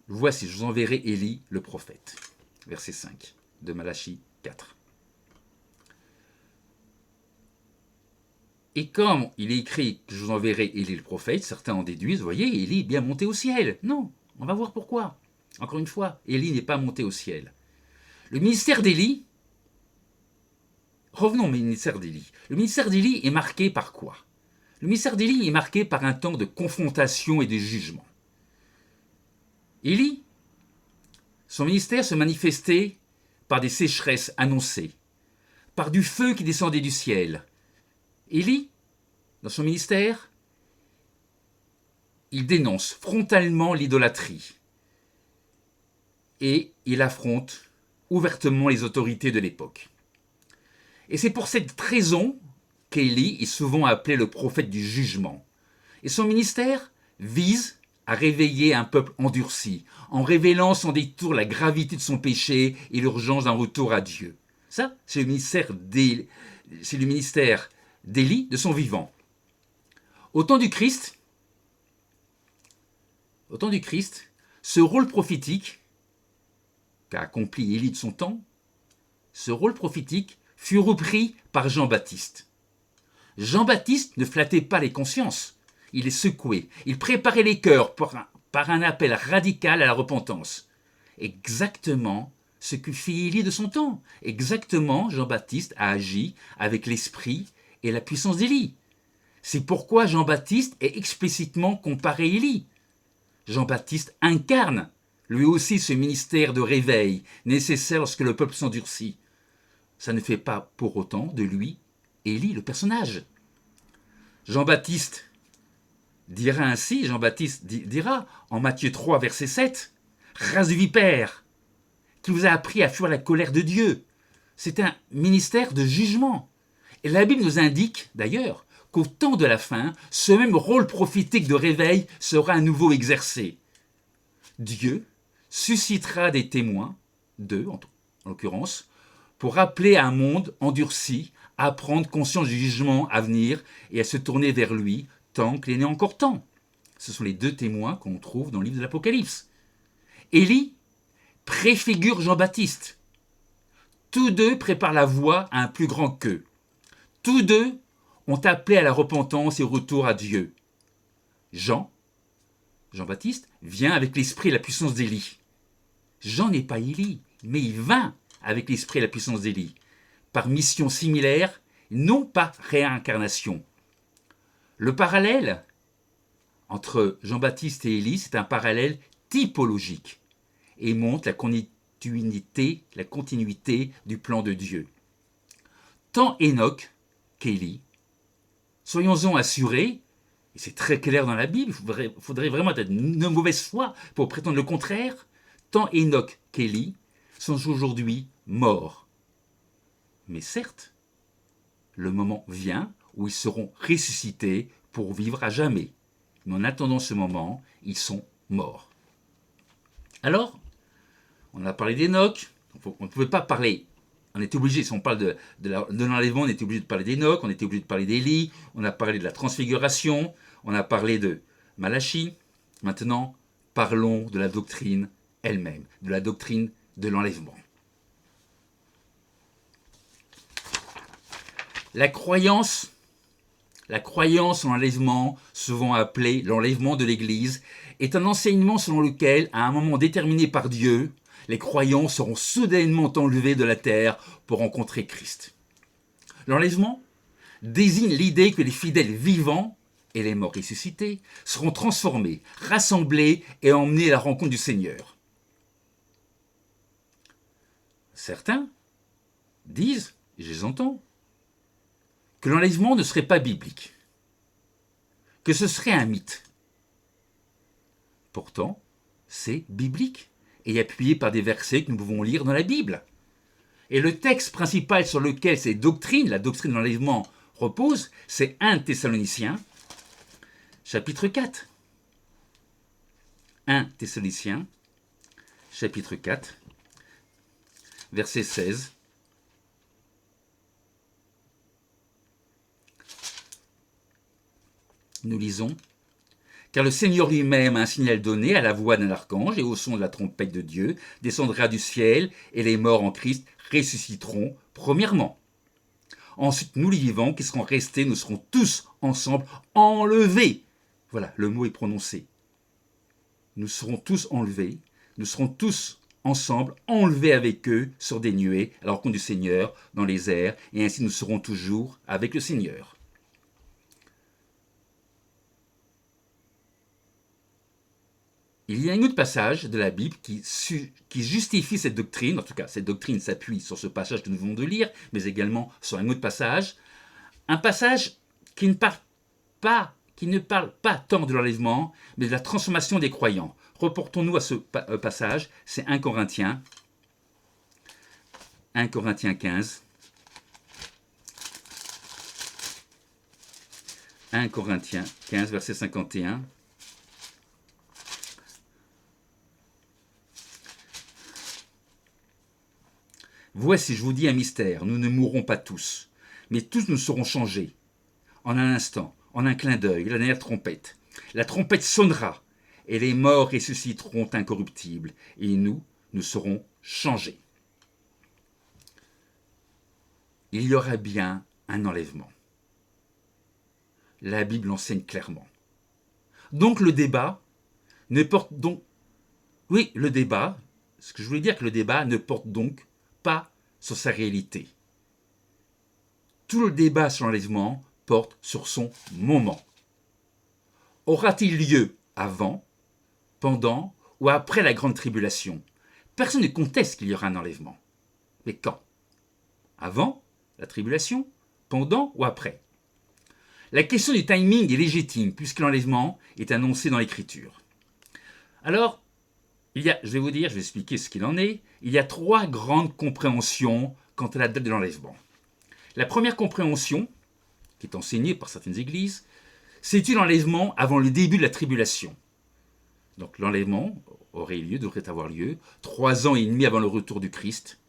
Voici, je vous enverrai Élie le prophète. Verset 5 de Malachie 4. Et comme il est écrit que je vous enverrai Élie le prophète, certains en déduisent, vous voyez, Élie est bien monté au ciel. Non, on va voir pourquoi. Encore une fois, Élie n'est pas monté au ciel. Le ministère d'Élie, revenons au ministère d'Élie. Le ministère d'Élie est marqué par quoi? Le ministère d'Élie est marqué par un temps de confrontation et de jugement. Élie, son ministère se manifestait par des sécheresses annoncées, par du feu qui descendait du ciel. Élie, dans son ministère, il dénonce frontalement l'idolâtrie et il affronte ouvertement les autorités de l'époque. Et c'est pour cette raison qu'Élie est souvent appelé le prophète du jugement. Et son ministère vise à réveiller un peuple endurci, en révélant sans détour la gravité de son péché et l'urgence d'un retour à Dieu. Ça, c'est le ministère d'Élie de son vivant. Au temps du Christ, ce rôle prophétique qu'a accompli Élie de son temps, ce rôle prophétique fut repris par Jean-Baptiste. Jean-Baptiste ne flattait pas les consciences, il les secouait, il préparait les cœurs par un appel radical à la repentance. Exactement ce que fit Élie de son temps. Exactement, Jean-Baptiste a agi avec l'esprit et la puissance d'Élie. C'est pourquoi Jean-Baptiste est explicitement comparé à Élie. Jean-Baptiste incarne lui aussi ce ministère de réveil nécessaire lorsque le peuple s'endurcit. Ça ne fait pas pour autant de lui Élie le personnage. Jean-Baptiste dira ainsi, Jean-Baptiste dira en Matthieu 3, verset 7, « Race de vipères, qui vous a appris à fuir la colère de Dieu. » C'est un ministère de jugement. Et la Bible nous indique d'ailleurs qu'au temps de la fin, ce même rôle prophétique de réveil sera à nouveau exercé. Dieu suscitera des témoins, deux en l'occurrence, pour appeler un monde endurci à prendre conscience du jugement à venir et à se tourner vers lui tant qu'il est encore temps. Ce sont les deux témoins qu'on trouve dans le livre de l'Apocalypse. Élie préfigure Jean-Baptiste. Tous deux préparent la voie à un plus grand qu'eux. Tous deux ont appelé à la repentance et au retour à Dieu. Jean-Baptiste, vient avec l'esprit et la puissance d'Élie. Jean n'est pas Élie, mais il vint avec l'esprit et la puissance d'Élie, par mission similaire, non pas réincarnation. Le parallèle entre Jean-Baptiste et Élie, c'est un parallèle typologique et montre la continuité du plan de Dieu. Tant Enoch qu'Élie, soyons-en assurés, et c'est très clair dans la Bible, il faudrait vraiment être de mauvaise foi pour prétendre le contraire, tant Enoch qu'Élie sont aujourd'hui morts. Mais certes, le moment vient où ils seront ressuscités pour vivre à jamais. Mais en attendant ce moment, ils sont morts. Alors, on a parlé d'Enoch, on ne pouvait pas parler, on était obligé, si on parle de l'enlèvement, on était obligé de parler d'Enoch, on était obligé de parler d'Élie, on a parlé de la transfiguration, on a parlé de Malachie. Maintenant, parlons de la doctrine elle-même, de la doctrine de l'enlèvement. La croyance en l'enlèvement, souvent appelée l'enlèvement de l'Église, est un enseignement selon lequel, à un moment déterminé par Dieu, les croyants seront soudainement enlevés de la terre pour rencontrer Christ. L'enlèvement désigne l'idée que les fidèles vivants et les morts ressuscités seront transformés, rassemblés et emmenés à la rencontre du Seigneur. Certains disent, et je les entends, que l'enlèvement ne serait pas biblique, que ce serait un mythe. Pourtant, c'est biblique et appuyé par des versets que nous pouvons lire dans la Bible. Et le texte principal sur lequel ces doctrines, la doctrine de l'enlèvement, repose, c'est 1 Thessaloniciens, chapitre 4. 1 Thessaloniciens, chapitre 4, verset 16. Nous lisons: Car le Seigneur lui-même a un signal donné à la voix d'un archange et au son de la trompette de Dieu, descendra du ciel, et les morts en Christ ressusciteront premièrement. Ensuite, nous les vivants qui serons restés, nous serons tous ensemble enlevés. Voilà, le mot est prononcé. Nous serons tous enlevés, nous serons tous ensemble enlevés avec eux sur des nuées à la rencontre du Seigneur dans les airs, et ainsi nous serons toujours avec le Seigneur. Il y a un autre passage de la Bible qui justifie cette doctrine. En tout cas, cette doctrine s'appuie sur ce passage que nous venons de lire, mais également sur un autre passage. Un passage qui ne parle pas tant de l'enlèvement, mais de la transformation des croyants. Reportons-nous à ce passage, c'est 1 Corinthiens 15. 1 Corinthiens 15, verset 51. Voici, je vous dis un mystère, nous ne mourrons pas tous, mais tous nous serons changés. En un instant, en un clin d'œil, la dernière trompette. La trompette sonnera, et les morts ressusciteront incorruptibles, et nous serons changés. Il y aura bien un enlèvement. La Bible l'enseigne clairement. Donc le débat ne porte donc... Oui, le débat, ce que je voulais dire que le débat ne porte donc pas sur sa réalité. Tout le débat sur l'enlèvement porte sur son moment. Aura-t-il lieu avant, pendant ou après la grande tribulation? Personne ne conteste qu'il y aura un enlèvement. Mais quand? Avant la tribulation? Pendant ou après? La question du timing est légitime puisque l'enlèvement est annoncé dans l'Écriture. Alors, je vais expliquer ce qu'il en est. Il y a 3 grandes compréhensions quant à la date de l'enlèvement. La première compréhension, qui est enseignée par certaines églises, c'est l'enlèvement avant le début de la tribulation. Donc l'enlèvement devrait avoir lieu 3 ans et demi avant le retour du Christ.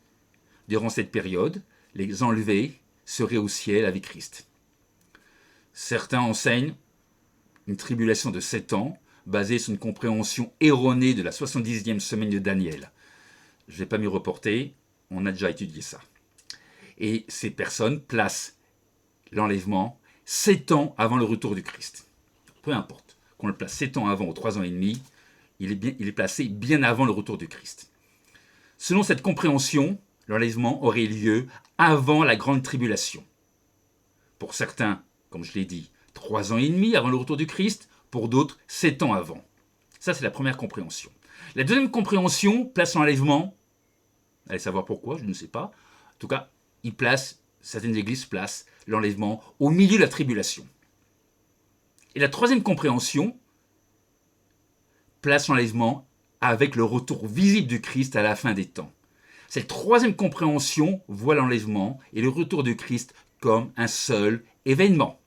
Durant cette période, les enlevés seraient au ciel avec Christ. Certains enseignent une tribulation de 7 ans, basée sur une compréhension erronée de la 70e semaine de Daniel. Je ne vais pas m'y reporter, on a déjà étudié ça. Et ces personnes placent l'enlèvement 7 ans avant le retour du Christ. Peu importe, qu'on le place 7 ans avant ou 3 ans et demi, il est placé bien avant le retour du Christ. Selon cette compréhension, l'enlèvement aurait lieu avant la grande tribulation. Pour certains, comme je l'ai dit, 3 ans et demi avant le retour du Christ, pour d'autres 7 ans avant. Ça, c'est la première compréhension. La deuxième compréhension place l'enlèvement, allez savoir pourquoi, je ne sais pas. En tout cas, certaines églises placent l'enlèvement au milieu de la tribulation. Et la troisième compréhension place l'enlèvement avec le retour visible du Christ à la fin des temps. Cette troisième compréhension voit l'enlèvement et le retour du Christ comme un seul événement.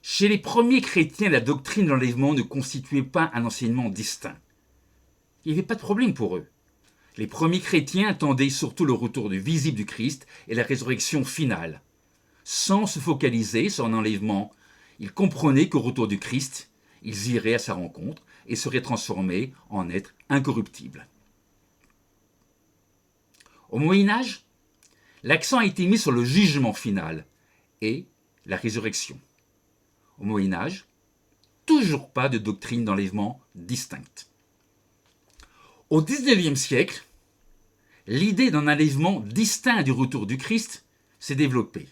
Chez les premiers chrétiens, la doctrine de l'enlèvement ne constituait pas un enseignement distinct. Il n'y avait pas de problème pour eux. Les premiers chrétiens attendaient surtout le retour visible du Christ et la résurrection finale. Sans se focaliser sur un enlèvement, ils comprenaient qu'au retour du Christ, ils iraient à sa rencontre et seraient transformés en êtres incorruptibles. Au Moyen-Âge, l'accent a été mis sur le jugement final et la résurrection. Au Moyen-Âge, toujours pas de doctrine d'enlèvement distincte. Au XIXe siècle, l'idée d'un enlèvement distinct du retour du Christ s'est développée.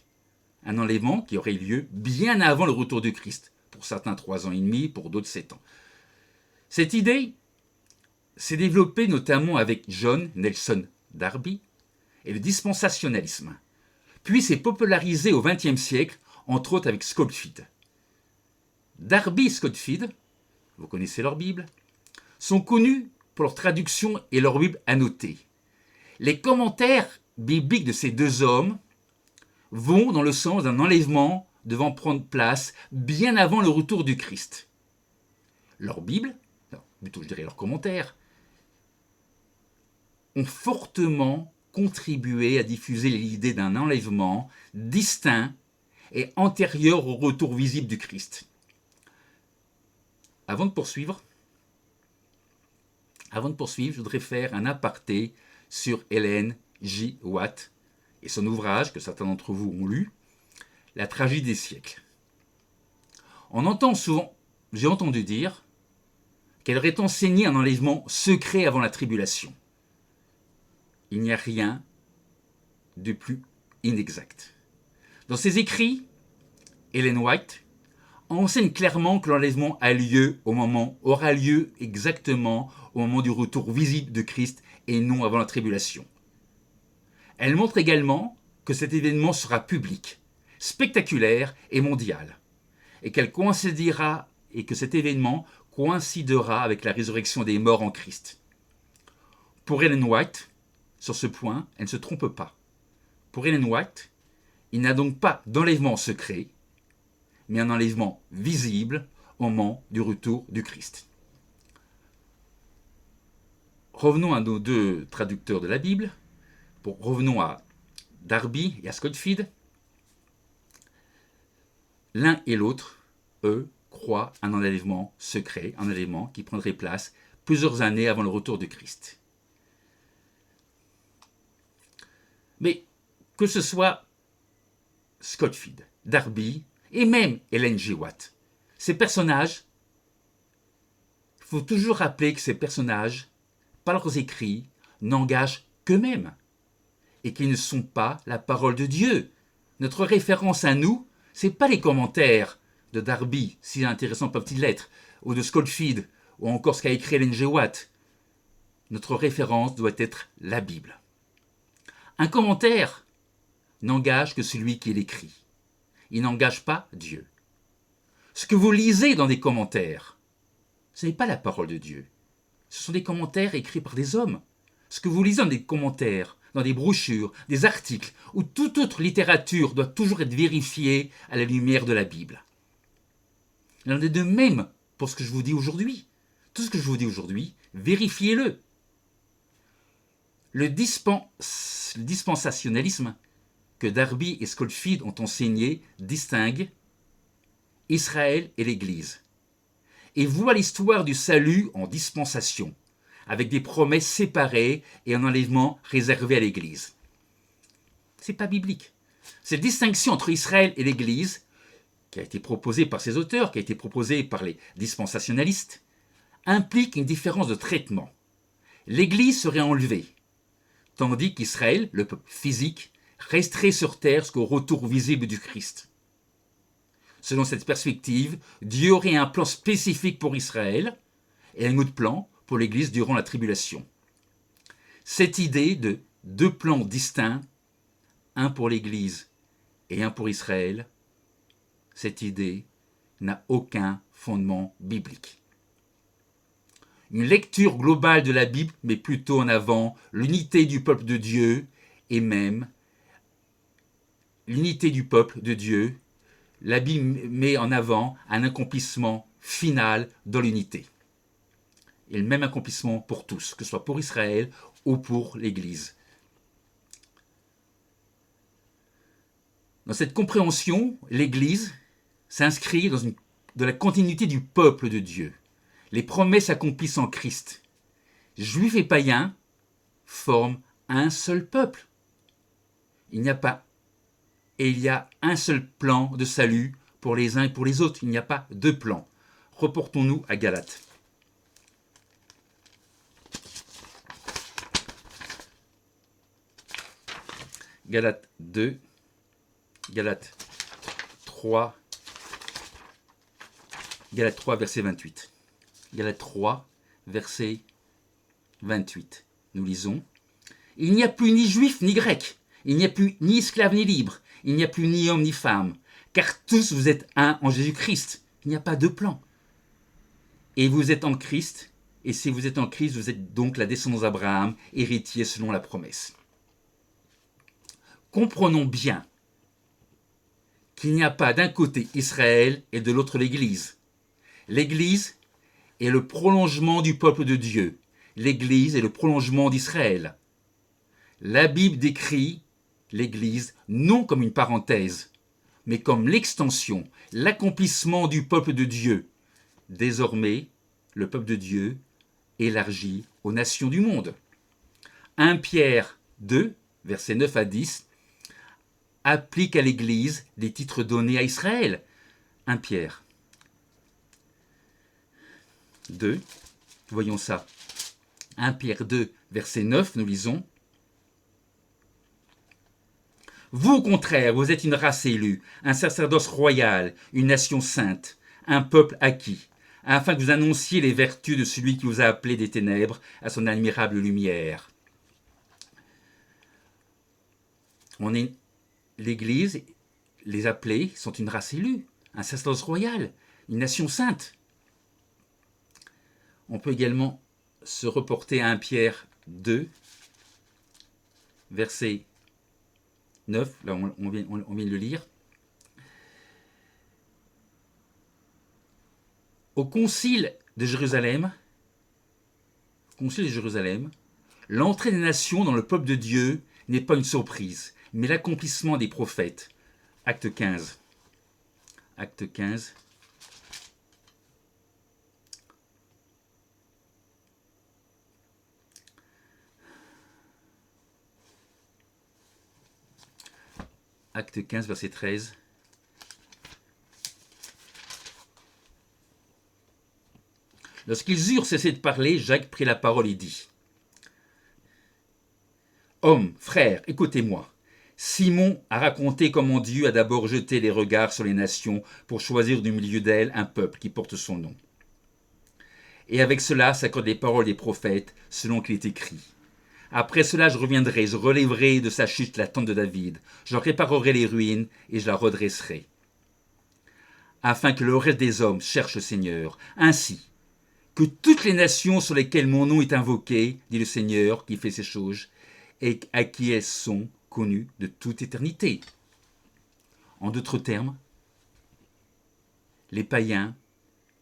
Un enlèvement qui aurait lieu bien avant le retour du Christ. Pour certains 3 ans et demi, pour d'autres 7 ans. Cette idée s'est développée notamment avec John Nelson Darby et le dispensationalisme, puis s'est popularisée au XXe siècle, entre autres avec Scofield. Darby et Scofield, vous connaissez leur Bible, sont connus pour leur traduction et leur Bible annotée. Les commentaires bibliques de ces deux hommes vont dans le sens d'un enlèvement devant prendre place bien avant le retour du Christ. Leur Bible, plutôt je dirais leurs commentaires, ont fortement contribué à diffuser l'idée d'un enlèvement distinct et antérieur au retour visible du Christ. Avant de poursuivre, je voudrais faire un aparté sur Ellen G. White et son ouvrage, que certains d'entre vous ont lu, La tragédie des siècles. J'ai entendu dire qu'elle aurait enseigné un enlèvement secret avant la tribulation. Il n'y a rien de plus inexact. Dans ses écrits, Ellen White enseigne clairement que l'enlèvement aura lieu exactement au moment du retour visible de Christ et non avant la tribulation. Elle montre également que cet événement sera public, spectaculaire et mondial, et que cet événement coïncidera avec la résurrection des morts en Christ. Pour Ellen White, sur ce point, elle ne se trompe pas. Pour Ellen White, il n'y a donc pas d'enlèvement secret, mais un enlèvement visible au moment du retour du Christ. Revenons à nos deux traducteurs de la Bible. Revenons à Darby et à Scofield. L'un et l'autre, eux, croient un enlèvement secret, un enlèvement qui prendrait place plusieurs années avant le retour du Christ. Mais que ce soit Scofield, Darby et même Ellen G. White, ces personnages, il faut toujours rappeler que ces personnages, par leurs écrits, n'engagent qu'eux-mêmes et qu'ils ne sont pas la parole de Dieu. Notre référence à nous, ce n'est pas les commentaires de Darby, si intéressants peuvent-ils l'être, ou de Scofield, ou encore ce qu'a écrit Ellen G. White. Notre référence doit être la Bible. Un commentaire n'engage que celui qui l'écrit. Il n'engage pas Dieu. Ce que vous lisez dans des commentaires, ce n'est pas la parole de Dieu. Ce sont des commentaires écrits par des hommes. Ce que vous lisez dans des commentaires, dans des brochures, des articles ou toute autre littérature doit toujours être vérifiée à la lumière de la Bible. Il en est de même pour ce que je vous dis aujourd'hui. Tout ce que je vous dis aujourd'hui, vérifiez-le. Le dispensationalisme que Darby et Scofield ont enseigné distingue Israël et l'Église et voit l'histoire du salut en dispensation, avec des promesses séparées et un enlèvement réservé à l'Église. Ce n'est pas biblique. Cette distinction entre Israël et l'Église, qui a été proposée par ces auteurs, qui a été proposée par les dispensationalistes, implique une différence de traitement. L'Église serait enlevée, tandis qu'Israël, le peuple physique, resterait sur terre jusqu'au retour visible du Christ. Selon cette perspective, Dieu aurait un plan spécifique pour Israël et un autre plan pour l'Église durant la tribulation. Cette idée de deux plans distincts, un pour l'Église et un pour Israël, cette idée n'a aucun fondement biblique. Une lecture globale de la Bible met plutôt en avant l'unité du peuple de Dieu et même l'unité du peuple de Dieu. La Bible met en avant un accomplissement final dans l'unité. Et le même accomplissement pour tous, que ce soit pour Israël ou pour l'Église. Dans cette compréhension, l'Église s'inscrit dans la continuité du peuple de Dieu. Les promesses accomplies en Christ. Juifs et païens forment un seul peuple. Il y a un seul plan de salut pour les uns et pour les autres. Il n'y a pas deux plans. Reportons-nous à Galates. Galates 2, Galates 3, verset 28. Galates 3, verset 28. Nous lisons. Il n'y a plus ni juif ni grec. Il n'y a plus ni esclave ni libre. Il n'y a plus ni homme ni femme. Car tous vous êtes un en Jésus-Christ. Il n'y a pas deux plans. Et vous êtes en Christ et si vous êtes en Christ, vous êtes donc la descendance d'Abraham, héritier selon la promesse. Comprenons bien qu'il n'y a pas d'un côté Israël et de l'autre l'Église. L'Église est le prolongement du peuple de Dieu. L'Église est le prolongement d'Israël. La Bible décrit l'Église non comme une parenthèse, mais comme l'extension, l'accomplissement du peuple de Dieu. Désormais, le peuple de Dieu élargi aux nations du monde. 1 Pierre 2, versets 9 à 10, applique à l'Église des titres donnés à Israël. 1 Pierre 2, voyons ça. 1 Pierre 2, verset 9, nous lisons. Vous, au contraire, vous êtes une race élue, un sacerdoce royal, une nation sainte, un peuple acquis, afin que vous annonciez les vertus de celui qui vous a appelé des ténèbres à son admirable lumière. L'Église, les appelés, sont une race élue, un sacerdoce royal, une nation sainte. On peut également se reporter à 1 Pierre 2, verset 9, là on vient de le lire. Au concile de Jérusalem, l'entrée des nations dans le peuple de Dieu n'est pas une surprise, mais l'accomplissement des prophètes. Acte 15. Acte 15. Acte 15, verset 13. Lorsqu'ils eurent cessé de parler, Jacques prit la parole et dit : Hommes, frères, écoutez-moi. Simon a raconté comment Dieu a d'abord jeté les regards sur les nations pour choisir du milieu d'elles un peuple qui porte son nom. Et avec cela s'accordent les paroles des prophètes, selon qu'il est écrit. Après cela, je reviendrai, je relèverai de sa chute la tente de David, j'en réparerai les ruines et je la redresserai. Afin que le reste des hommes cherche le Seigneur. Ainsi, que toutes les nations sur lesquelles mon nom est invoqué, dit le Seigneur qui fait ces choses, et à qui elles sont connues de toute éternité. En d'autres termes, les païens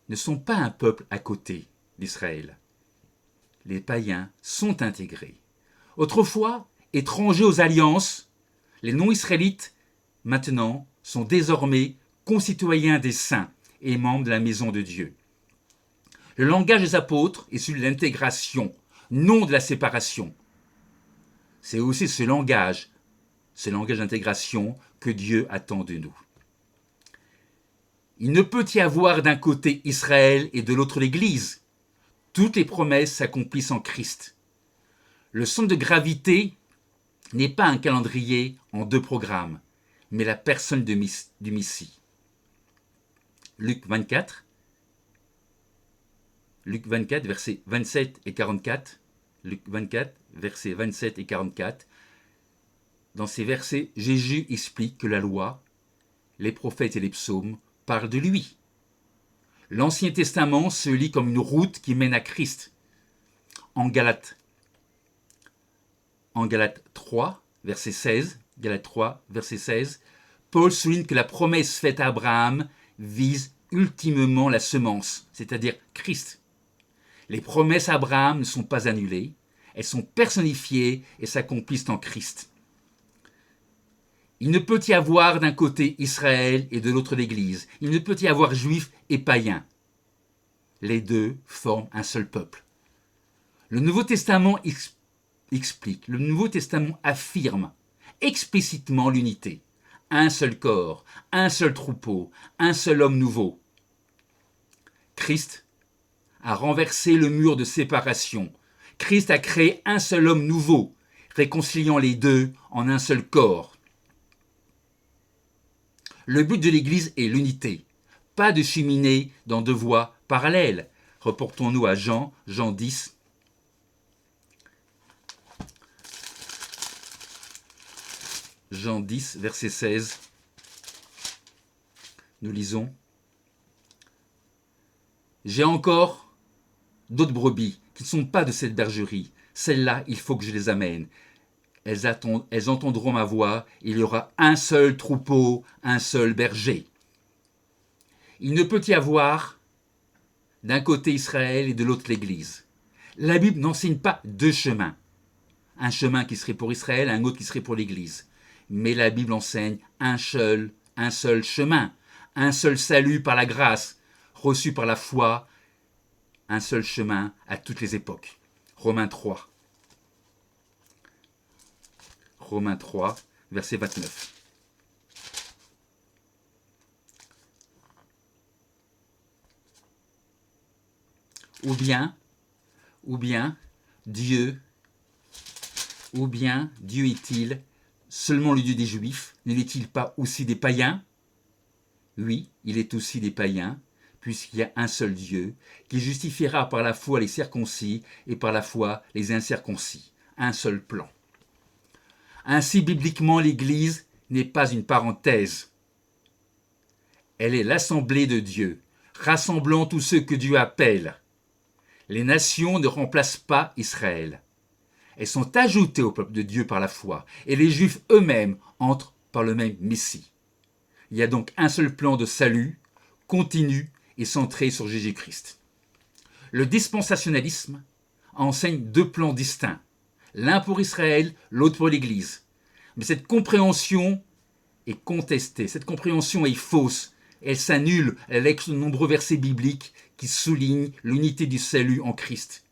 ne sont pas un peuple à côté d'Israël. Les païens sont intégrés. Autrefois, étrangers aux alliances, les non-israélites, maintenant, sont désormais concitoyens des saints et membres de la maison de Dieu. Le langage des apôtres est celui de l'intégration, non de la séparation. C'est aussi ce langage d'intégration que Dieu attend de nous. Il ne peut y avoir d'un côté Israël et de l'autre l'Église. Toutes les promesses s'accomplissent en Christ. Le centre de gravité n'est pas un calendrier en 2 programmes, mais la personne du Messie. Luc 24, versets 27 et 44. Luc 24, versets 27 et 44. Dans ces versets, Jésus explique que la loi, les prophètes et les psaumes parlent de lui. L'Ancien Testament se lit comme une route qui mène à Christ. En Galates 3, verset 16, Paul souligne que la promesse faite à Abraham vise ultimement la semence, c'est-à-dire Christ. Les promesses à Abraham ne sont pas annulées, elles sont personnifiées et s'accomplissent en Christ. Il ne peut y avoir d'un côté Israël et de l'autre l'Église. Il ne peut y avoir juifs et païens. Les deux forment un seul peuple. Le Nouveau Testament explique, le Nouveau Testament affirme explicitement l'unité. Un seul corps, un seul troupeau, un seul homme nouveau. Christ a renversé le mur de séparation. Christ a créé un seul homme nouveau, réconciliant les deux en un seul corps. Le but de l'Église est l'unité, pas de cheminer dans 2 voies parallèles. Reportons-nous à Jean 10. Jean 10, verset 16. Nous lisons. J'ai encore d'autres brebis qui ne sont pas de cette bergerie. Celles-là, il faut que je les amène. Elles entendront ma voix, il y aura un seul troupeau, un seul berger. Il ne peut y avoir d'un côté Israël et de l'autre l'Église. La Bible n'enseigne pas deux chemins. Un chemin qui serait pour Israël, un autre qui serait pour l'Église. Mais la Bible enseigne un seul chemin, un seul salut par la grâce, reçu par la foi, un seul chemin à toutes les époques. Romains 3. Romains 3, verset 29. Ou bien Dieu est-il seulement le Dieu des Juifs? Ne l'est-il pas aussi des païens? Oui, il est aussi des païens, puisqu'il y a un seul Dieu, qui justifiera par la foi les circoncis et par la foi les incirconcis. Un seul plan. Ainsi, bibliquement, l'Église n'est pas une parenthèse. Elle est l'assemblée de Dieu, rassemblant tous ceux que Dieu appelle. Les nations ne remplacent pas Israël. Elles sont ajoutées au peuple de Dieu par la foi, et les Juifs eux-mêmes entrent par le même Messie. Il y a donc un seul plan de salut, continu et centré sur Jésus-Christ. Le dispensationalisme enseigne deux plans distincts, l'un pour Israël, l'autre pour l'Église. Mais cette compréhension est contestée, cette compréhension est fausse. Elle s'annule avec de nombreux versets bibliques qui soulignent l'unité du salut en Christ.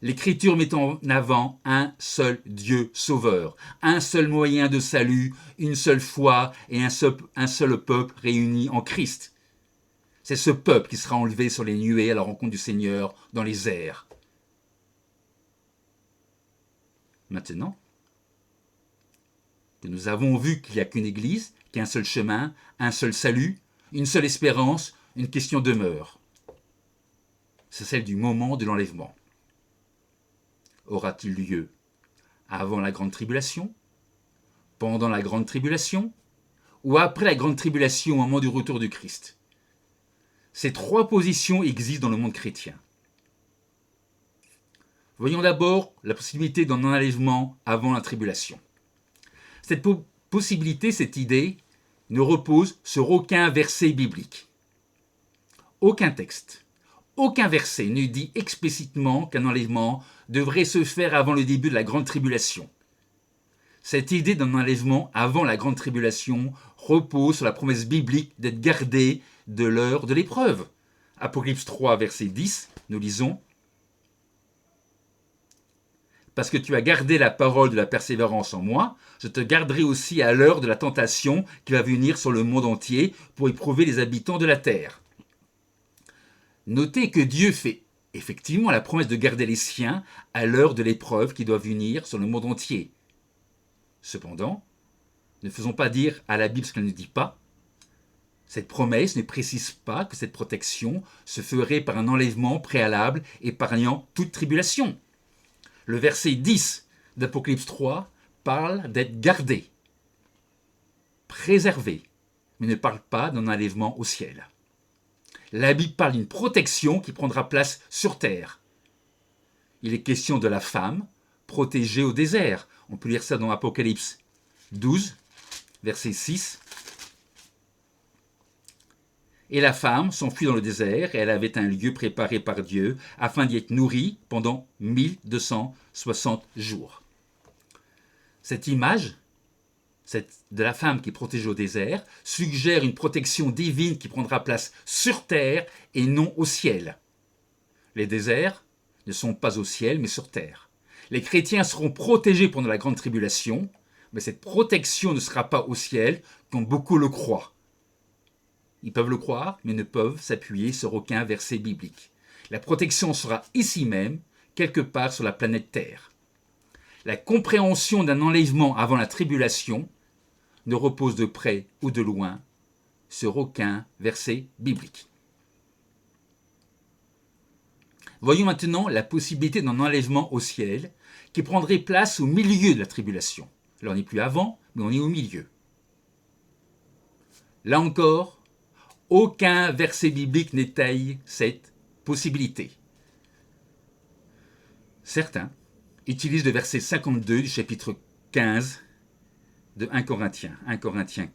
L'Écriture met en avant un seul Dieu sauveur, un seul moyen de salut, une seule foi et un seul peuple réuni en Christ. C'est ce peuple qui sera enlevé sur les nuées à la rencontre du Seigneur dans les airs. Maintenant que nous avons vu qu'il n'y a qu'une Église, qu'il y a un seul chemin, un seul salut, une seule espérance, une question demeure. C'est celle du moment de l'enlèvement. Aura-t-il lieu avant la grande tribulation, pendant la grande tribulation, ou après la grande tribulation au moment du retour du Christ? Ces trois positions existent dans le monde chrétien. Voyons d'abord la possibilité d'un enlèvement avant la tribulation. Cette possibilité, cette idée, ne repose sur aucun verset biblique. Aucun texte, aucun verset ne dit explicitement qu'un enlèvement devrait se faire avant le début de la grande tribulation. Cette idée d'un enlèvement avant la grande tribulation repose sur la promesse biblique d'être gardé de l'heure de l'épreuve. Apocalypse 3, verset 10, nous lisons « Parce que tu as gardé la parole de la persévérance en moi, je te garderai aussi à l'heure de la tentation qui va venir sur le monde entier pour éprouver les habitants de la terre. » Notez que Dieu fait effectivement la promesse de garder les siens à l'heure de l'épreuve qui doit venir sur le monde entier. Cependant, ne faisons pas dire à la Bible ce qu'elle ne dit pas. Cette promesse ne précise pas que cette protection se ferait par un enlèvement préalable épargnant toute tribulation. Le verset 10 d'Apocalypse 3 parle d'être gardé, préservé, mais ne parle pas d'un enlèvement au ciel. La Bible parle d'une protection qui prendra place sur terre. Il est question de la femme protégée au désert. On peut lire ça dans Apocalypse 12, verset 6. Et la femme s'enfuit dans le désert et elle avait un lieu préparé par Dieu afin d'y être nourrie pendant 1260 jours. Cette image de la femme qui est protégée au désert suggère une protection divine qui prendra place sur terre et non au ciel. Les déserts ne sont pas au ciel mais sur terre. Les chrétiens seront protégés pendant la grande tribulation, mais cette protection ne sera pas au ciel comme beaucoup le croient. Ils peuvent le croire, mais ne peuvent s'appuyer sur aucun verset biblique. La protection sera ici même, quelque part sur la planète Terre. La compréhension d'un enlèvement avant la tribulation ne repose de près ou de loin sur aucun verset biblique. Voyons maintenant la possibilité d'un enlèvement au ciel qui prendrait place au milieu de la tribulation. Là, on n'est plus avant, mais on est au milieu. Là encore, aucun verset biblique n'étaye cette possibilité. Certains utilisent le verset 52 du chapitre 15 de 1 Corinthiens. 1 Corinthiens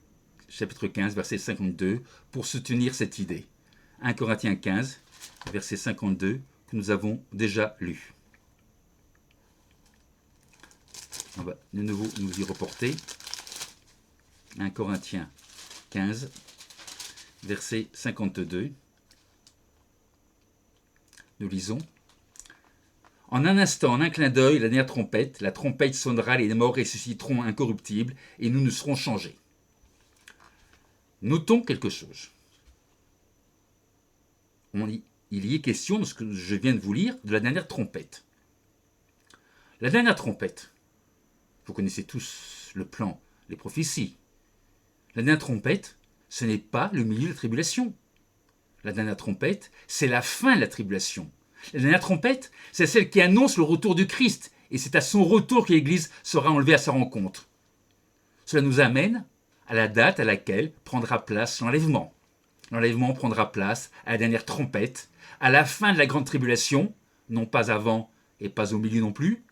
chapitre 15, verset 52, pour soutenir cette idée. 1 Corinthiens 15, verset 52, que nous avons déjà lu. On va de nouveau nous y reporter. 1 Corinthiens 15, verset 52. Nous lisons. En un instant, en un clin d'œil, la dernière trompette, la trompette sonnera, les morts ressusciteront incorruptibles, et nous serons changés. Notons quelque chose. Il y est question, dans ce que je viens de vous lire, de la dernière trompette. La dernière trompette, vous connaissez tous le plan, les prophéties. La dernière trompette, ce n'est pas le milieu de la tribulation. La dernière trompette, c'est la fin de la tribulation. La dernière trompette, c'est celle qui annonce le retour du Christ, et c'est à son retour que l'Église sera enlevée à sa rencontre. Cela nous amène à la date à laquelle prendra place l'enlèvement. L'enlèvement prendra place à la dernière trompette, à la fin de la grande tribulation, non pas avant et pas au milieu non plus.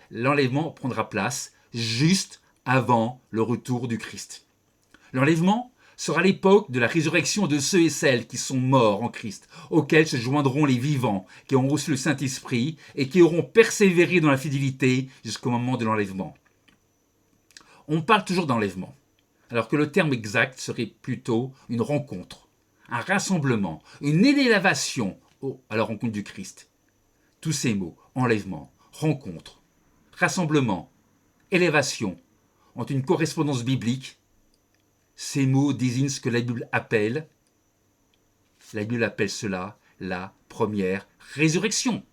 L'enlèvement prendra place juste avant le retour du Christ. L'enlèvement sera l'époque de la résurrection de ceux et celles qui sont morts en Christ, auxquels se joindront les vivants, qui ont reçu le Saint-Esprit et qui auront persévéré dans la fidélité jusqu'au moment de l'enlèvement. On parle toujours d'enlèvement, alors que le terme exact serait plutôt une rencontre, un rassemblement, une élévation à la rencontre du Christ. Tous ces mots, enlèvement, rencontre, rassemblement, élévation, ont une correspondance biblique. Ces mots désignent ce que la Bible appelle cela la première résurrection.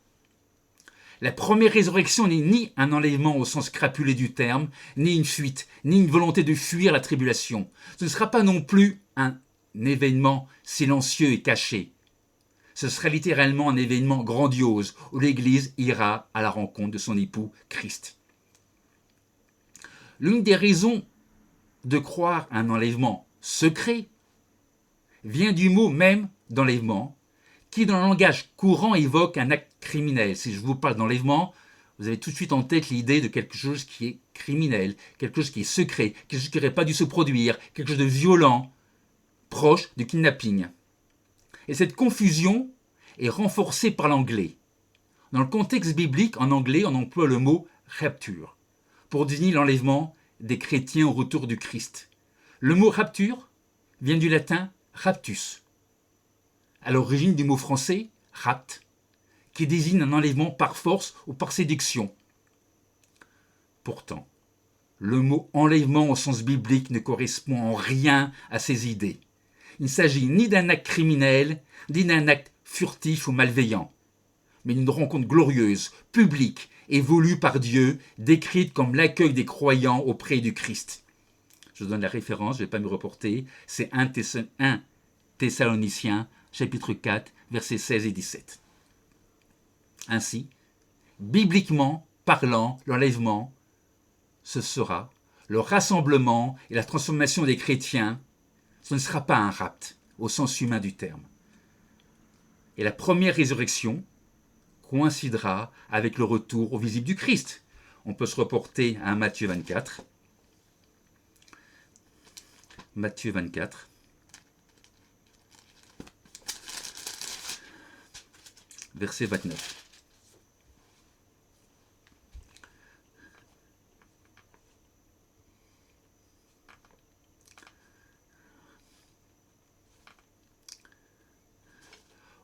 La première résurrection n'est ni un enlèvement au sens crapulé du terme, ni une fuite, ni une volonté de fuir la tribulation. Ce ne sera pas non plus un événement silencieux et caché. Ce sera littéralement un événement grandiose où l'Église ira à la rencontre de son époux Christ. L'une des raisons de croire à un enlèvement secret vient du mot même d'enlèvement, qui dans le langage courant évoque un acte criminel. Si je vous parle d'enlèvement, vous avez tout de suite en tête l'idée de quelque chose qui est criminel, quelque chose qui est secret, quelque chose qui n'aurait pas dû se produire, quelque chose de violent, proche du kidnapping. Et cette confusion est renforcée par l'anglais. Dans le contexte biblique, en anglais, on emploie le mot rapture pour désigner l'enlèvement des chrétiens au retour du Christ. Le mot rapture vient du latin raptus, à l'origine du mot français rapt, qui désigne un enlèvement par force ou par séduction. Pourtant, le mot enlèvement au sens biblique ne correspond en rien à ces idées. Il ne s'agit ni d'un acte criminel, ni d'un acte furtif ou malveillant, mais d'une rencontre glorieuse, publique et voulue par Dieu, décrite comme l'accueil des croyants auprès du Christ. Je vous donne la référence, je ne vais pas me reporter, c'est 1 Thessaloniciens, chapitre 4, versets 16 et 17. Ainsi, bibliquement parlant, l'enlèvement, ce sera le rassemblement et la transformation des chrétiens. Ce ne sera pas un rapt, au sens humain du terme. Et la première résurrection coïncidera avec le retour au visible du Christ. On peut se reporter à Matthieu 24. Matthieu 24. Verset 29.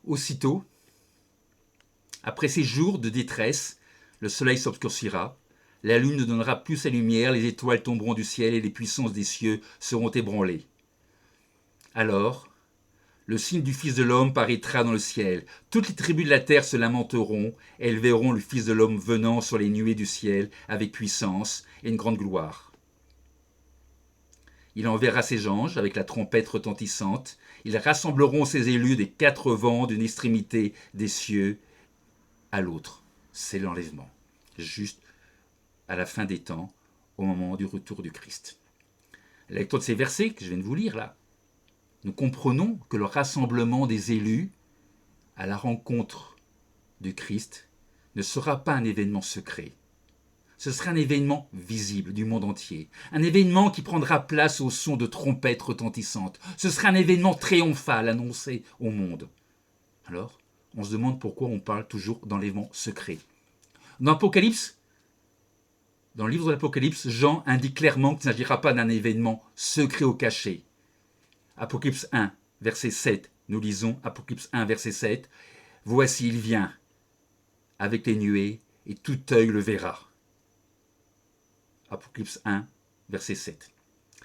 Aussitôt, après ces jours de détresse, le soleil s'obscurcira, la lune ne donnera plus sa lumière, les étoiles tomberont du ciel et les puissances des cieux seront ébranlées. Alors, le signe du Fils de l'homme paraîtra dans le ciel. Toutes les tribus de la terre se lamenteront, et elles verront le Fils de l'homme venant sur les nuées du ciel avec puissance et une grande gloire. Il enverra ses anges avec la trompette retentissante. Ils rassembleront ses élus des quatre vents d'une extrémité des cieux à l'autre. C'est l'enlèvement, juste à la fin des temps, au moment du retour du Christ. À la lecture de ces versets que je viens de vous lire là, nous comprenons que le rassemblement des élus à la rencontre du Christ ne sera pas un événement secret. Ce sera un événement visible du monde entier. Un événement qui prendra place au son de trompettes retentissantes. Ce sera un événement triomphal annoncé au monde. Alors, on se demande pourquoi on parle toujours d'enlèvement secret. Dans l'Apocalypse, dans le livre de l'Apocalypse, Jean indique clairement qu'il ne s'agira pas d'un événement secret ou caché. Apocalypse 1, verset 7, nous lisons Apocalypse 1, verset 7. « Voici, il vient avec les nuées, et tout œil le verra. » Apocalypse 1, verset 7.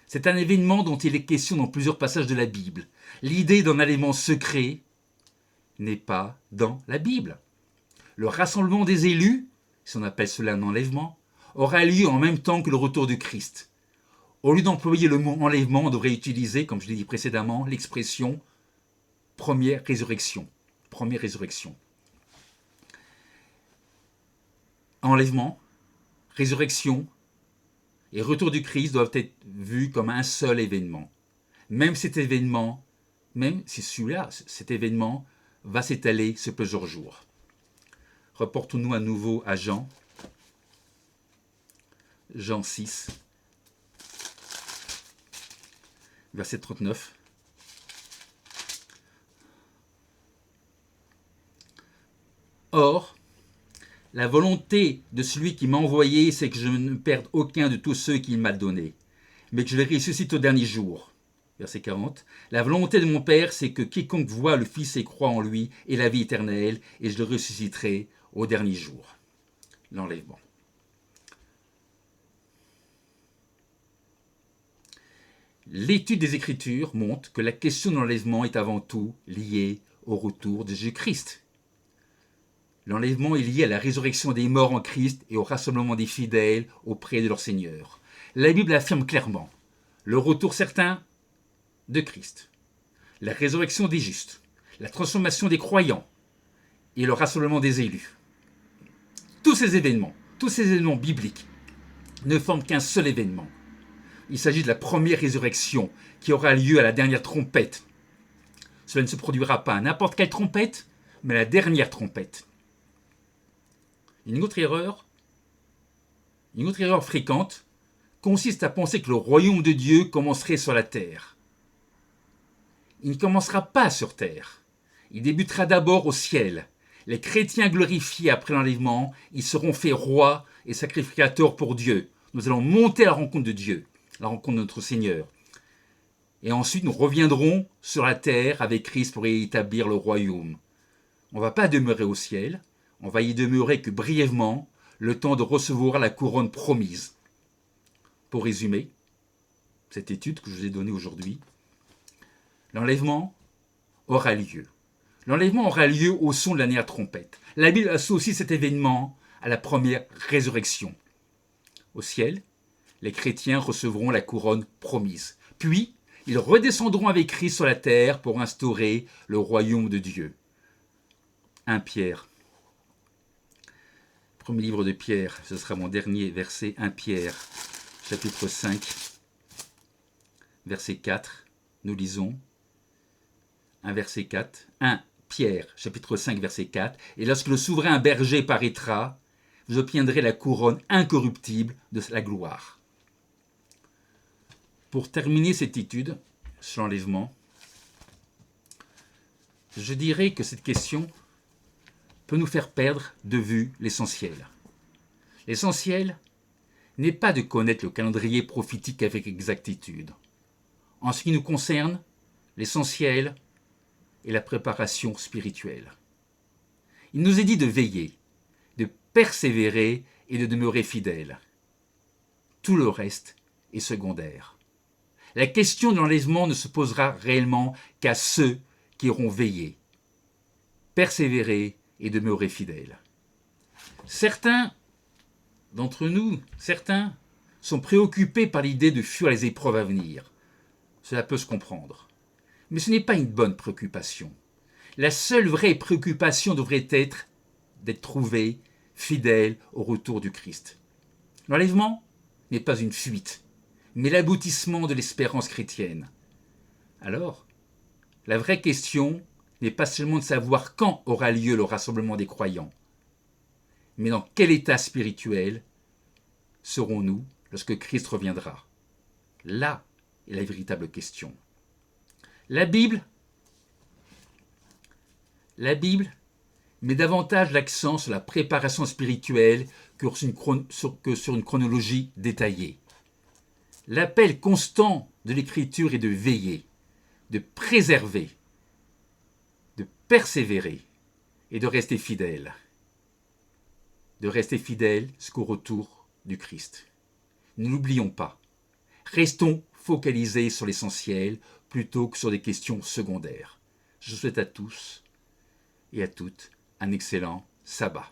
C'est un événement dont il est question dans plusieurs passages de la Bible. L'idée d'un événement secret n'est pas dans la Bible. Le rassemblement des élus, si on appelle cela un enlèvement, aura lieu en même temps que le retour du Christ. Au lieu d'employer le mot enlèvement, on devrait utiliser, comme je l'ai dit précédemment, l'expression première résurrection. Première résurrection. Enlèvement, résurrection et retour du Christ doivent être vus comme un seul événement. Même cet événement, même si celui-là, cet événement va s'étaler sur plusieurs jours. Reportons-nous à nouveau à Jean. Jean 6, verset 39. Or, la volonté de celui qui m'a envoyé, c'est que je ne perde aucun de tous ceux qu'il m'a donnés, mais que je les ressuscite au dernier jour. Verset 40. La volonté de mon Père, c'est que quiconque voit le Fils et croit en lui ait la vie éternelle, et je le ressusciterai au dernier jour. L'enlèvement. L'étude des Écritures montre que la question de l'enlèvement est avant tout liée au retour de Jésus-Christ. L'enlèvement est lié à la résurrection des morts en Christ et au rassemblement des fidèles auprès de leur Seigneur. La Bible affirme clairement le retour certain de Christ, la résurrection des justes, la transformation des croyants et le rassemblement des élus. Tous ces événements bibliques ne forment qu'un seul événement. Il s'agit de la première résurrection qui aura lieu à la dernière trompette. Cela ne se produira pas à n'importe quelle trompette, mais à la dernière trompette. Une autre erreur fréquente consiste à penser que le royaume de Dieu commencerait sur la terre. Il ne commencera pas sur terre. Il débutera d'abord au ciel. Les chrétiens glorifiés après l'enlèvement, ils seront faits rois et sacrificateurs pour Dieu. Nous allons monter à la rencontre de Dieu, la rencontre de notre Seigneur. Et ensuite, nous reviendrons sur la terre avec Christ pour y établir le royaume. On ne va pas demeurer au ciel, on va y demeurer que brièvement, le temps de recevoir la couronne promise. Pour résumer cette étude que je vous ai donnée aujourd'hui, l'enlèvement aura lieu. L'enlèvement aura lieu au son de la dernière trompette. La Bible associe cet événement à la première résurrection. Au ciel, les chrétiens recevront la couronne promise. Puis, ils redescendront avec Christ sur la terre pour instaurer le royaume de Dieu. 1 Pierre. Premier livre de Pierre, ce sera mon dernier verset, 1 Pierre, chapitre 5, verset 4. Nous lisons 1 verset 4. 1 Pierre, chapitre 5, verset 4. Et lorsque le souverain berger paraîtra, vous obtiendrez la couronne incorruptible de la gloire. Pour terminer cette étude sur l'enlèvement, je dirais que cette question peut nous faire perdre de vue l'essentiel. L'essentiel n'est pas de connaître le calendrier prophétique avec exactitude. En ce qui nous concerne, l'essentiel est la préparation spirituelle. Il nous est dit de veiller, de persévérer et de demeurer fidèle. Tout le reste est secondaire. La question de l'enlèvement ne se posera réellement qu'à ceux qui auront veillé, persévéré et demeurer fidèles. Certains d'entre nous, sont préoccupés par l'idée de fuir les épreuves à venir. Cela peut se comprendre. Mais ce n'est pas une bonne préoccupation. La seule vraie préoccupation devrait être d'être trouvé fidèle au retour du Christ. L'enlèvement n'est pas une fuite, mais l'aboutissement de l'espérance chrétienne. Alors, la vraie question n'est pas seulement de savoir quand aura lieu le rassemblement des croyants, mais dans quel état spirituel serons-nous lorsque Christ reviendra. Là est la véritable question. La Bible met davantage l'accent sur la préparation spirituelle que sur une chronologie détaillée. L'appel constant de l'Écriture est de veiller, de préserver, de persévérer et de rester fidèle. De rester fidèle jusqu'au retour du Christ. Ne l'oublions pas. Restons focalisés sur l'essentiel plutôt que sur des questions secondaires. Je souhaite à tous et à toutes un excellent sabbat.